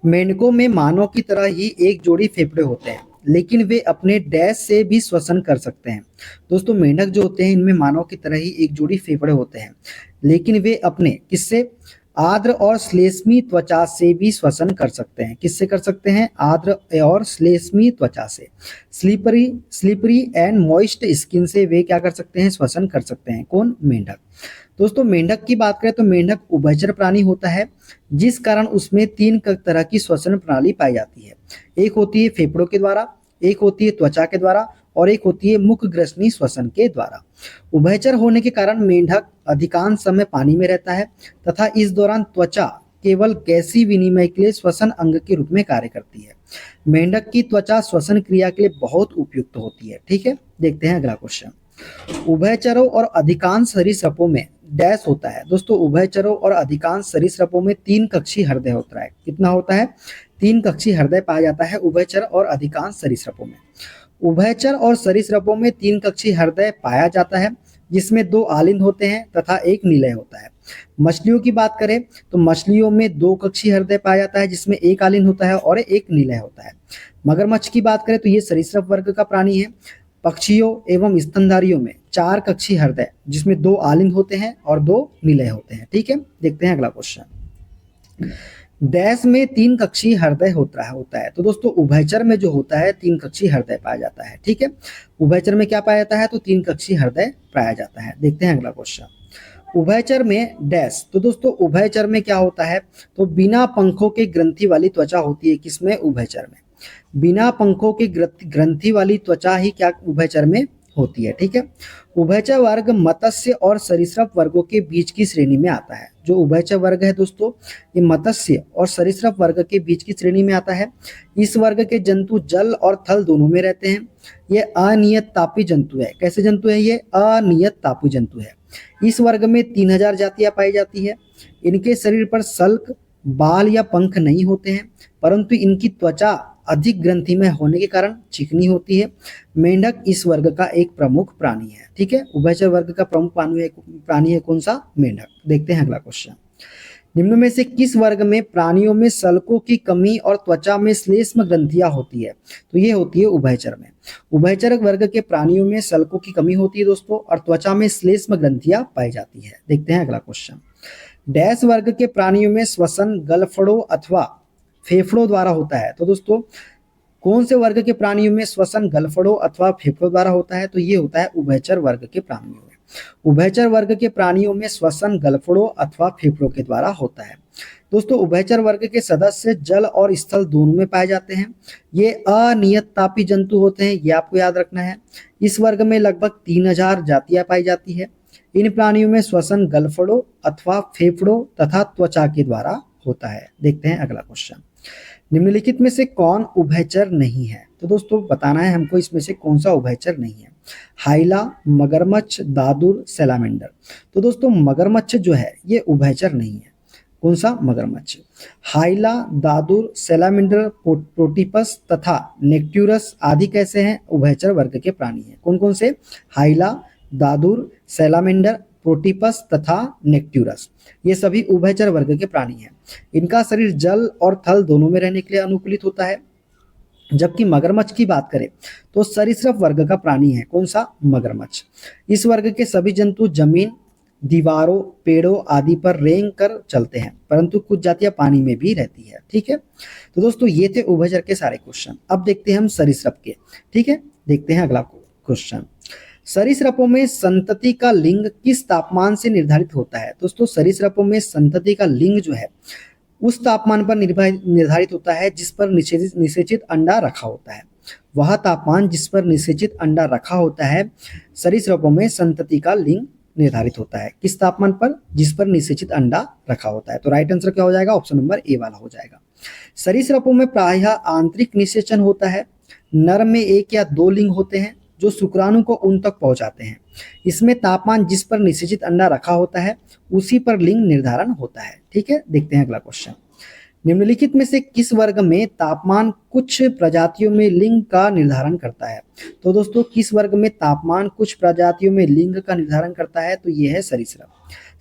मेंढकों में मानव की तरह ही एक जोड़ी फेफड़े होते हैं लेकिन वे अपने डैश से भी श्वसन कर सकते हैं। दोस्तों मेंढक जो होते हैं इनमें मानव की तरह ही एक जोड़ी फेफड़े होते हैं लेकिन वे अपने किससे आर्द्र और श्लेष्मी त्वचा से भी श्वसन कर सकते हैं। किससे कर सकते हैं आर्द्र और श्लेष्मी त्वचा से। स्लिपरी एंड मॉइस्ट स्किन से वे क्या कर सकते हैं श्वसन कर सकते हैं। कौन मेंढक। दोस्तों मेंढक की बात करें तो मेंढक उभयचर प्राणी होता है जिस कारण उसमें तीन तरह की श्वसन प्रणाली पाई जाती है। एक होती है फेफड़ों के द्वारा, एक होती है त्वचा के द्वारा और एक होती है मुख ग्रसनी श्वसन के द्वारा। उभयचर होने के कारण मेंढक अधिकांश समय पानी में रहता है तथा इस दौरान त्वचा केवल गैसीय विनिमय के लिए श्वसन अंग के रूप में कार्य करती है। मेंढक की त्वचा श्वसन क्रिया के लिए बहुत उपयुक्त होती है। ठीक है, देखते हैं अगला क्वेश्चन। उभयचरों और अधिकांश सरीसृपों में डैश होता है। दोस्तों उभयचरों और अधिकांश सरीसृपों में तीन कक्षी हृदय होता है। कितना होता है तीन कक्षी हृदय पाया जाता है उभयचर और अधिकांश सरीसृपों में। उभयचर और सरीसृपों में तीन कक्षी हृदय पाया जाता है जिसमें दो आलिंद होते हैं तथा एक निलय होता है। मछलियों की बात करें तो मछलियों में दो कक्षी हृदय पाया जाता है जिसमें एक आलिंद होता है और एक निलय होता है। मगरमच्छ की बात करें तो ये सरीसृप वर्ग का प्राणी है। पक्षियों एवं स्तनधारियों में चार कक्षी हृदय जिसमें दो आलिंद होते हैं और दो निलय होते हैं। ठीक है, देखते हैं अगला क्वेश्चन। डैश में तीन कक्षी हृदय होता है तो दोस्तों उभयचर में जो होता है तीन कक्षी हृदय पाया जाता है। ठीक है, उभयचर में क्या पाया जाता है तो तीन कक्षी हृदय पाया जाता है। देखते हैं अगला क्वेश्चन। उभयचर में डैश तो दोस्तों उभयचर में क्या होता है तो बिना पंखों के ग्रंथि वाली त्वचा होती है। किसमें उभयचर में बिना पंखों की ग्रंथि वाली त्वचा ही क्या उभयचर में होती है। ठीक है, उभयचर वर्ग मत्स्य और सरीसृप वर्गों के बीच की श्रेणी में आता है। जो उभयचर वर्ग है दोस्तों ये मत्स्य और सरीसृप वर्ग के बीच की श्रेणी में आता है। इस वर्ग के जंतु जल और थल दोनों में रहते हैं। ये अनियत तापी जंतु है। कैसे जंतु है ये अनियत तापी जंतु है। इस वर्ग में 3000 जातियां पाई जाती है। इनके शरीर पर सल्क बाल या पंख नहीं होते हैं परंतु इनकी त्वचा अधिक ग्रंथिमय होने के कारण चिकनी होती है। मेंढक इस वर्ग का एक प्रमुख प्राणी है। ठीक है, उभयचर वर्ग का प्रमुख प्राणी है कौन सा मेंढक। देखते हैं अगला क्वेश्चन। निम्न में से किस वर्ग में प्राणियों में सल्कों की कमी और त्वचा में श्लेष्म ग्रंथियां होती है तो ये होती है उभयचर में। उभयचर वर्ग के प्राणियों में सल्कों की कमी होती है दोस्तों और त्वचा में श्लेष्म ग्रंथियां पाई जाती है। देखते हैं अगला क्वेश्चन। डैश वर्ग के प्राणियों में श्वसन गलफड़ों अथवा फेफड़ों द्वारा होता है तो दोस्तों कौन से वर्ग के प्राणियों में श्वसन गलफड़ों अथवा फेफड़ों द्वारा होता है तो ये होता है उभयचर वर्ग के प्राणियों में। उभयचर वर्ग के प्राणियों में श्वसन गलफड़ों अथवा फेफड़ों के द्वारा होता है। दोस्तों उभयचर वर्ग के सदस्य जल और स्थल दोनों में पाए जाते हैं। ये अनियत तापी जंतु होते हैं, ये आपको याद रखना है। इस वर्ग में लगभग 3000 जातियां पाई जाती है। इन प्राणियों में श्वसन गलफड़ों अथवा फेफड़ों तथा त्वचा के द्वारा होता है। देखते हैं अगला क्वेश्चन। निम्नलिखित में से कौन उभयचर नहीं है तो दोस्तों बताना है हमको इसमें से कौन सा उभयचर नहीं है। हाइला, मगरमच्छ, दादुर, सैलामेंडर। तो दोस्तों मगरमच्छ जो है ये उभयचर नहीं है। कौन सा? मगरमच्छ। हाइला, दादुर, सैलामेंडर, प्रोटीपस तथा नेक्ट्यूरस आदि कैसे हैं? उभयचर वर्ग के प्राणी हैं। कौन कौन से? हाइला, दादुर, सैलामेंडर, प्रोटीपस तथा नेक्ट्यूरस, ये सभी उभयचर वर्ग के प्राणी हैं। इनका शरीर जल और थल दोनों में रहने के लिए अनुकूलित होता है। जबकि मगरमच्छ की बात करें तो सरीसृप वर्ग का प्राणी है। कौन सा? मगरमच्छ। इस वर्ग के सभी जंतु जमीन, दीवारों, पेड़ों आदि पर रेंग कर चलते हैं, परंतु कुछ जातियां पानी में भी रहती है। ठीक है, तो दोस्तों ये थे उभयचर के सारे क्वेश्चन। अब देखते हैं हम सरीसृप के। ठीक है, देखते हैं अगला क्वेश्चन। सरीसृपों में संतति का लिंग किस तापमान से निर्धारित होता है? दोस्तों सरीसृपों में संतति का लिंग जो है उस तापमान पर निर्धारित होता है जिस पर निषेचित अंडा रखा होता है। वह तापमान जिस पर निषेचित अंडा रखा होता है, सरीसृपों में संतति का लिंग निर्धारित होता है। किस तापमान पर? जिस पर निषेचित अंडा रखा होता है। तो राइट आंसर क्या हो जाएगा? ऑप्शन नंबर ए वाला हो जाएगा। सरीसृपों में प्रायः आंतरिक निषेचन होता है। नर में 1 या 2 लिंग होते हैं जो शुक्राणु को उन तक पहुंचाते हैं। इसमें तापमान जिस पर निषेचित अंडा रखा होता है उसी पर लिंग निर्धारण होता है। ठीक है, देखते हैं अगला क्वेश्चन। निम्नलिखित में से किस वर्ग में तापमान कुछ प्रजातियों में लिंग का निर्धारण करता है? तो दोस्तों किस वर्ग में तापमान कुछ प्रजातियों में लिंग का निर्धारण करता है? तो ये है सरीसृप।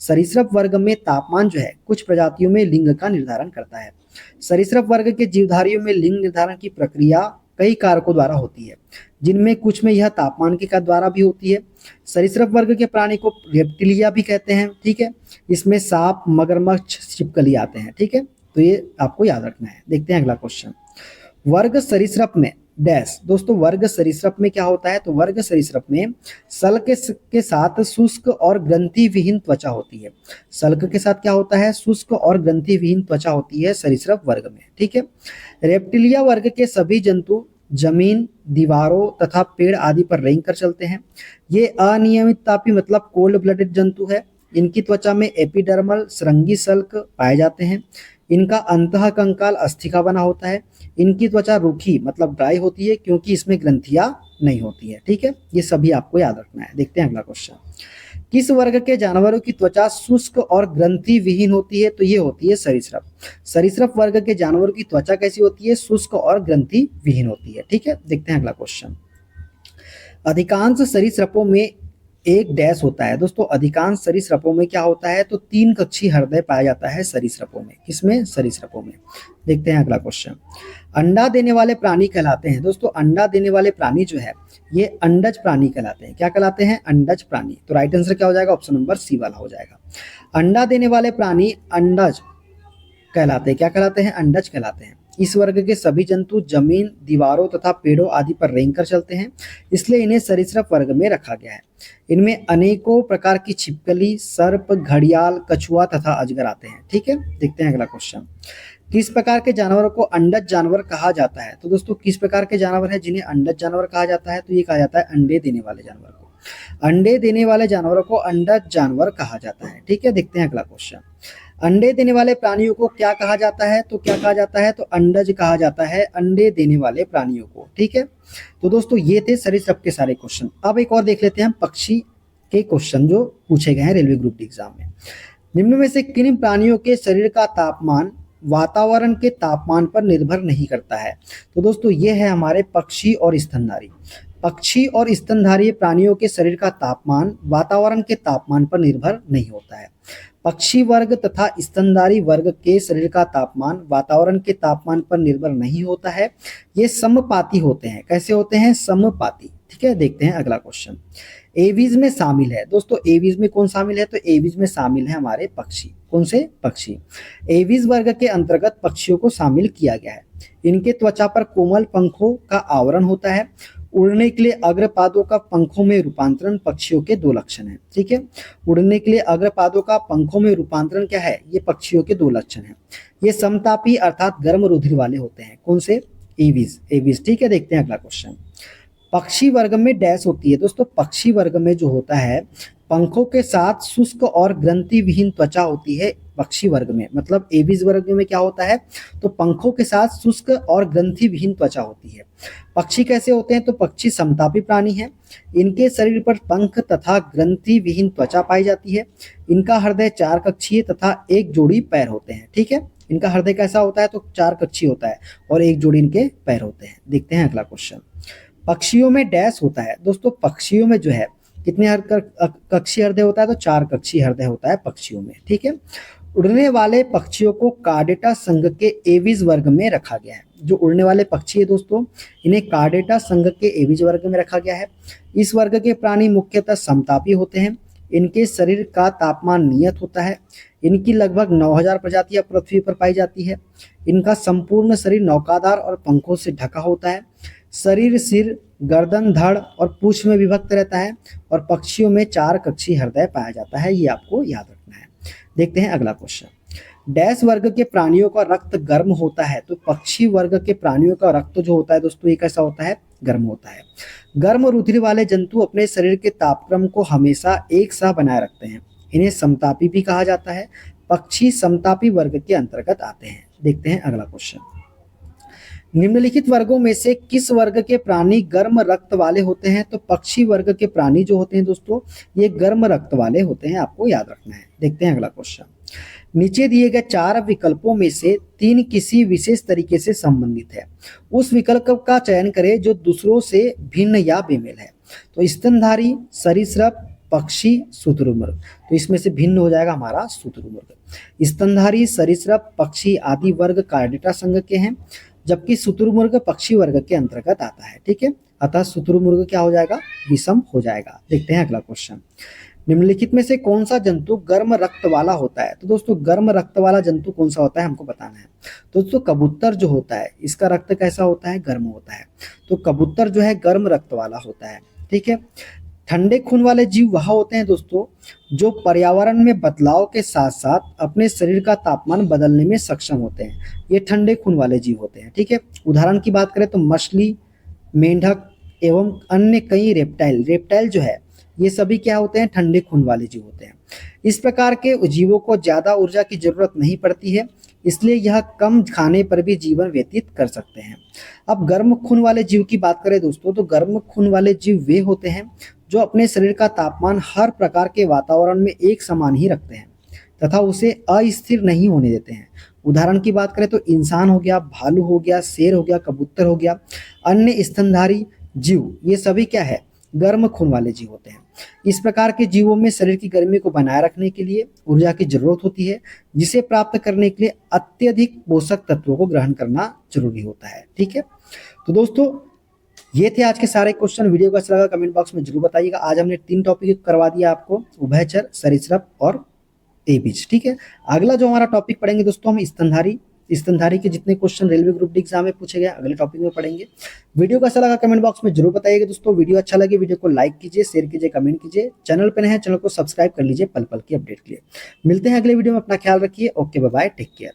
सरीसृप वर्ग में तापमान जो है कुछ प्रजातियों में लिंग का निर्धारण करता है। सरीसृप वर्ग के जीवधारियों में लिंग निर्धारण की प्रक्रिया कई कारकों द्वारा होती है, जिनमें कुछ में यह तापमान के द्वारा भी होती है। सरीसृप वर्ग के प्राणी को रेप्टिलिया भी कहते हैं। ठीक है, इसमें सांप, मगरमच्छ, छिपकली आते हैं। ठीक है, तो ये आपको याद रखना है। देखते हैं अगला क्वेश्चन। वर्ग सरीसृप में डैश। दोस्तों वर्ग सरीसृप में क्या होता है? तो वर्ग सरीसृप में सल्क के साथ शुष्क और ग्रंथि विहीन त्वचा होती है। सल्क के साथ क्या होता है? शुष्क और ग्रंथि विहीन त्वचा होती है सरीसृप वर्ग में। ठीक है, रेप्टिलिया वर्ग के सभी जंतु जमीन, दीवारों तथा पेड़ आदि पर रेंग कर चलते हैं। ये अनियमित तापी मतलब कोल्ड ब्लडेड जंतु है। इनकी त्वचा में एपिडर्मल श्रृंगी सल्क पाए जाते हैं। इनका अंतः कंकाल अस्थि का बना होता है। इनकी त्वचा रूखी मतलब ड्राई होती है क्योंकि इसमें ग्रंथियां नहीं होती है। ठीक है, ये सभी आपको याद रखना है। देखते हैं अगला क्वेश्चन। किस वर्ग के जानवरों की त्वचा शुष्क और ग्रंथि विहीन होती है? तो ये होती है सरीसृप। सरीसृप वर्ग के जानवरों की त्वचा कैसी होती है? शुष्क और ग्रंथि विहीन होती है। ठीक है, देखते हैं अगला क्वेश्चन। अधिकांश सरीसृपों में एक डैश होता है। दोस्तों अधिकांश सरीसृपों में क्या होता है? तो 3 कक्षी हृदय पाया जाता है सरीसृपों में। किसमें? सरीसृपों में। देखते हैं अगला क्वेश्चन। अंडा देने वाले प्राणी कहलाते हैं। दोस्तों अंडा देने वाले प्राणी जो है ये अंडज प्राणी कहलाते हैं। क्या कहलाते हैं? अंडज प्राणी। तो राइट आंसर क्या हो जाएगा? ऑप्शन नंबर सी वाला हो जाएगा। अंडा देने वाले प्राणी अंडज कहलाते हैं। क्या कहलाते हैं? अंडज कहलाते हैं। इस वर्ग के सभी जंतु जमीन, दीवारों तथा पेड़ों आदि पर रेंग कर चलते हैं, इसलिए इन्हें सरीसृप वर्ग में रखा गया है। इनमें अनेकों प्रकार की छिपकली, सर्प, घड़ियाल, कछुआ तथा अजगर आते हैं। ठीक है, देखते हैं अगला क्वेश्चन। किस प्रकार के जानवरों को अंडज जानवर कहा जाता है? तो दोस्तों किस प्रकार के जानवर है जिन्हें अंडज जानवर कहा जाता है? तो ये कहा जाता है अंडे देने वाले जानवर को। अंडे देने वाले जानवरों को अंडज जानवर कहा जाता है। ठीक है, देखते हैं अगला क्वेश्चन। अंडे देने वाले प्राणियों को क्या कहा जाता है? तो क्या कहा जाता है? तो अंडज कहा जाता है अंडे देने वाले प्राणियों को। ठीक है, तो दोस्तों ये थे सरीसृप के सारे क्वेश्चन। अब एक और देख लेते हैं पक्षी के क्वेश्चन जो पूछे गए हैं रेलवे ग्रुप डी एग्जाम में। निम्न में से किन प्राणियों के शरीर का तापमान वातावरण के तापमान पर निर्भर नहीं करता है? तो दोस्तों ये है हमारे पक्षी और स्तनधारी। पक्षी और स्तनधारी प्राणियों के शरीर का तापमान वातावरण के तापमान पर निर्भर नहीं होता है। पक्षी वर्ग तथा स्तनधारी वर्ग के शरीर का तापमान वातावरण के तापमान पर निर्भर नहीं होता है। ये समपाती होते हैं। कैसे होते हैं? समपाती। ठीक है, देखते हैं अगला क्वेश्चन। एवीज में शामिल है। दोस्तों एवीज में कौन शामिल है? तो एवीज में शामिल है हमारे पक्षी। कौन से? पक्षी। एवीज वर्ग के अंतर्गत पक्षियों को शामिल किया गया है। इनके त्वचा पर कोमल पंखों का आवरण होता है। उड़ने के लिए अग्रपादों का पंखों में रूपांतरण पक्षियों के 2 लक्षण हैं। ठीक है, उड़ने के लिए अग्रपादों का पंखों में रूपांतरण क्या है? ये पक्षियों के 2 लक्षण हैं। ये समतापी अर्थात गर्म रुधिर वाले होते हैं। कौन से? एवीज। एवीज। ठीक है, देखते हैं अगला क्वेश्चन। पक्षी वर्ग में डैश होती है। दोस्तों पक्षी वर्ग में जो होता है पंखों के साथ शुष्क और ग्रंथि विहीन त्वचा होती है। पक्षी वर्ग में, मतलब एविज वर्ग में क्या होता है, तो पंखों के साथ शुष्क और ग्रंथि विहीन त्वचा होती है। पक्षी कैसे होते हैं, तो पक्षी समतापी प्राणी हैं। इनके शरीर पर पंख तथा ग्रंथि विहीन त्वचा पाई जाती है। इनका हृदय 4 कक्षीय तथा 1 जोड़ी पैर होते हैं। ठीक है, इनका हृदय कैसा होता है, तो 4 कक्षीय होता है और 1 जोड़ी इनके पैर होते हैं। देखते हैं अगला क्वेश्चन। पक्षियों में डैश होता है। दोस्तों पक्षियों में जो है कितने कक्षीय हृदय होता है, तो 4 कक्षीय हृदय होता है पक्षियों में। ठीक है, उड़ने वाले पक्षियों को कार्डेटा संघ के एविज वर्ग में रखा गया है। जो उड़ने वाले पक्षी है दोस्तों, इन्हें कार्डेटा संघ के एविज वर्ग में रखा गया है। इस वर्ग के प्राणी मुख्यतः समतापी होते हैं। इनके शरीर का तापमान नियत होता है। इनकी लगभग 9000 प्रजातियां पृथ्वी पर पाई जाती है। इनका संपूर्ण शरीर नौकादार और पंखों से ढका होता है। शरीर सिर, गर्दन, धड़ और पूंछ में विभक्त रहता है और पक्षियों में 4 कक्षीय हृदय पाया जाता है। ये आपको याद रखना है। देखते हैं अगला क्वेश्चन। डैश वर्ग के प्राणियों का रक्त गर्म होता है। तो पक्षी वर्ग के प्राणियों का रक्त जो होता है दोस्तों, ये कैसा होता है, गर्म होता है। गर्म रुधिर वाले जंतु अपने शरीर के तापक्रम को हमेशा एक सा बनाए रखते हैं। इन्हें समतापी भी कहा जाता है। पक्षी समतापी वर्ग के अंतर्गत आते हैं। देखते हैं अगला क्वेश्चन। निम्नलिखित वर्गों में से किस वर्ग के प्राणी गर्म रक्त वाले होते हैं, तो पक्षी वर्ग के प्राणी जो होते हैं दोस्तों, ये गर्म रक्त वाले होते हैं, आपको याद रखना है। देखते हैं अगला क्वेश्चन। नीचे दिए गए 4 विकल्पों में से 3 किसी विशेष तरीके से संबंधित है। उस विकल्प का चयन करें जो दूसरों से भिन्न या बेमेल है। तो स्तनधारी, सरीसृप, पक्षी, शुतुरमुर्ग। तो इसमें से भिन्न हो जाएगा हमारा शुतुरमुर्ग। स्तनधारी, सरीसृप, पक्षी आदि वर्ग कार्डेटा संघ के हैं, जबकि शुतुरमुर्ग पक्षी वर्ग के अंतर्गत आता है। ठीक है, अतः शुतुरमुर्ग क्या हो जाएगा, विषम हो जाएगा। देखते हैं अगला क्वेश्चन। निम्नलिखित में से कौन सा जंतु गर्म रक्त वाला होता है। तो दोस्तों गर्म रक्त वाला जंतु कौन सा होता है, हमको बताना है। तो दोस्तों कबूतर जो होता है, इसका रक्त कैसा होता है, गर्म होता है। तो कबूतर जो है गर्म रक्त वाला होता है। ठीक है, ठंडे खून वाले जीव वह होते हैं दोस्तों जो पर्यावरण में बदलाव के साथ साथ अपने शरीर का तापमान बदलने में सक्षम होते हैं। ये ठंडे खून वाले जीव होते हैं। ठीक है, उदाहरण की बात करें तो मछली, मेंढक एवं अन्य कई रेप्टाइल जो है, ये सभी क्या होते हैं, ठंडे खून वाले जीव होते हैं। इस प्रकार के जीवों को ज्यादा ऊर्जा की जरूरत नहीं पड़ती है, इसलिए यह कम खाने पर भी जीवन व्यतीत कर सकते हैं। अब गर्म खून वाले जीव की बात करें दोस्तों, तो गर्म खून वाले जीव वे होते हैं जो अपने शरीर का तापमान हर प्रकार के वातावरण में एक समान ही रखते हैं तथा उसे अस्थिर नहीं होने देते हैं। उदाहरण की बात करें तो इंसान हो गया, भालू हो गया, शेर हो गया, कबूतर हो गया, अन्य स्तनधारी जीव, ये सभी क्या है, गर्म खून वाले जीव होते हैं। इस प्रकार के जीवों में शरीर की गर्मी को बनाए रखने के लिए ऊर्जा की जरूरत होती है, जिसे प्राप्त करने के लिए अत्यधिक पोषक तत्वों को ग्रहण करना जरूरी होता है। ठीक है, तो दोस्तों ये थे आज के सारे क्वेश्चन। वीडियो को अच्छा लगा कमेंट बॉक्स में जरूर बताइएगा। आज हमने 3 टॉपिक करवा दिया आपको, उभयचर, सरीसृप और एबीज। ठीक है, अगला जो हमारा टॉपिक पढ़ेंगे दोस्तों हम स्तनधारी के जितने question railway group D exam में पूछे गए अगले टॉपिक में पढ़ेंगे। वीडियो को अच्छा लगा कमेंट बॉक्स में जरूर बताइएगा दोस्तों। वीडियो अच्छा लगे वीडियो को लाइक कीजिए, शेयर कीजिए, कमेंट कीजिए। चैनल पर नए हैं चैनल को सब्सक्राइब कर लीजिए पल पल की अपडेट के लिए। मिलते हैं अगले वीडियो में, अपना ख्याल रखिए। Okay, bye bye, take care.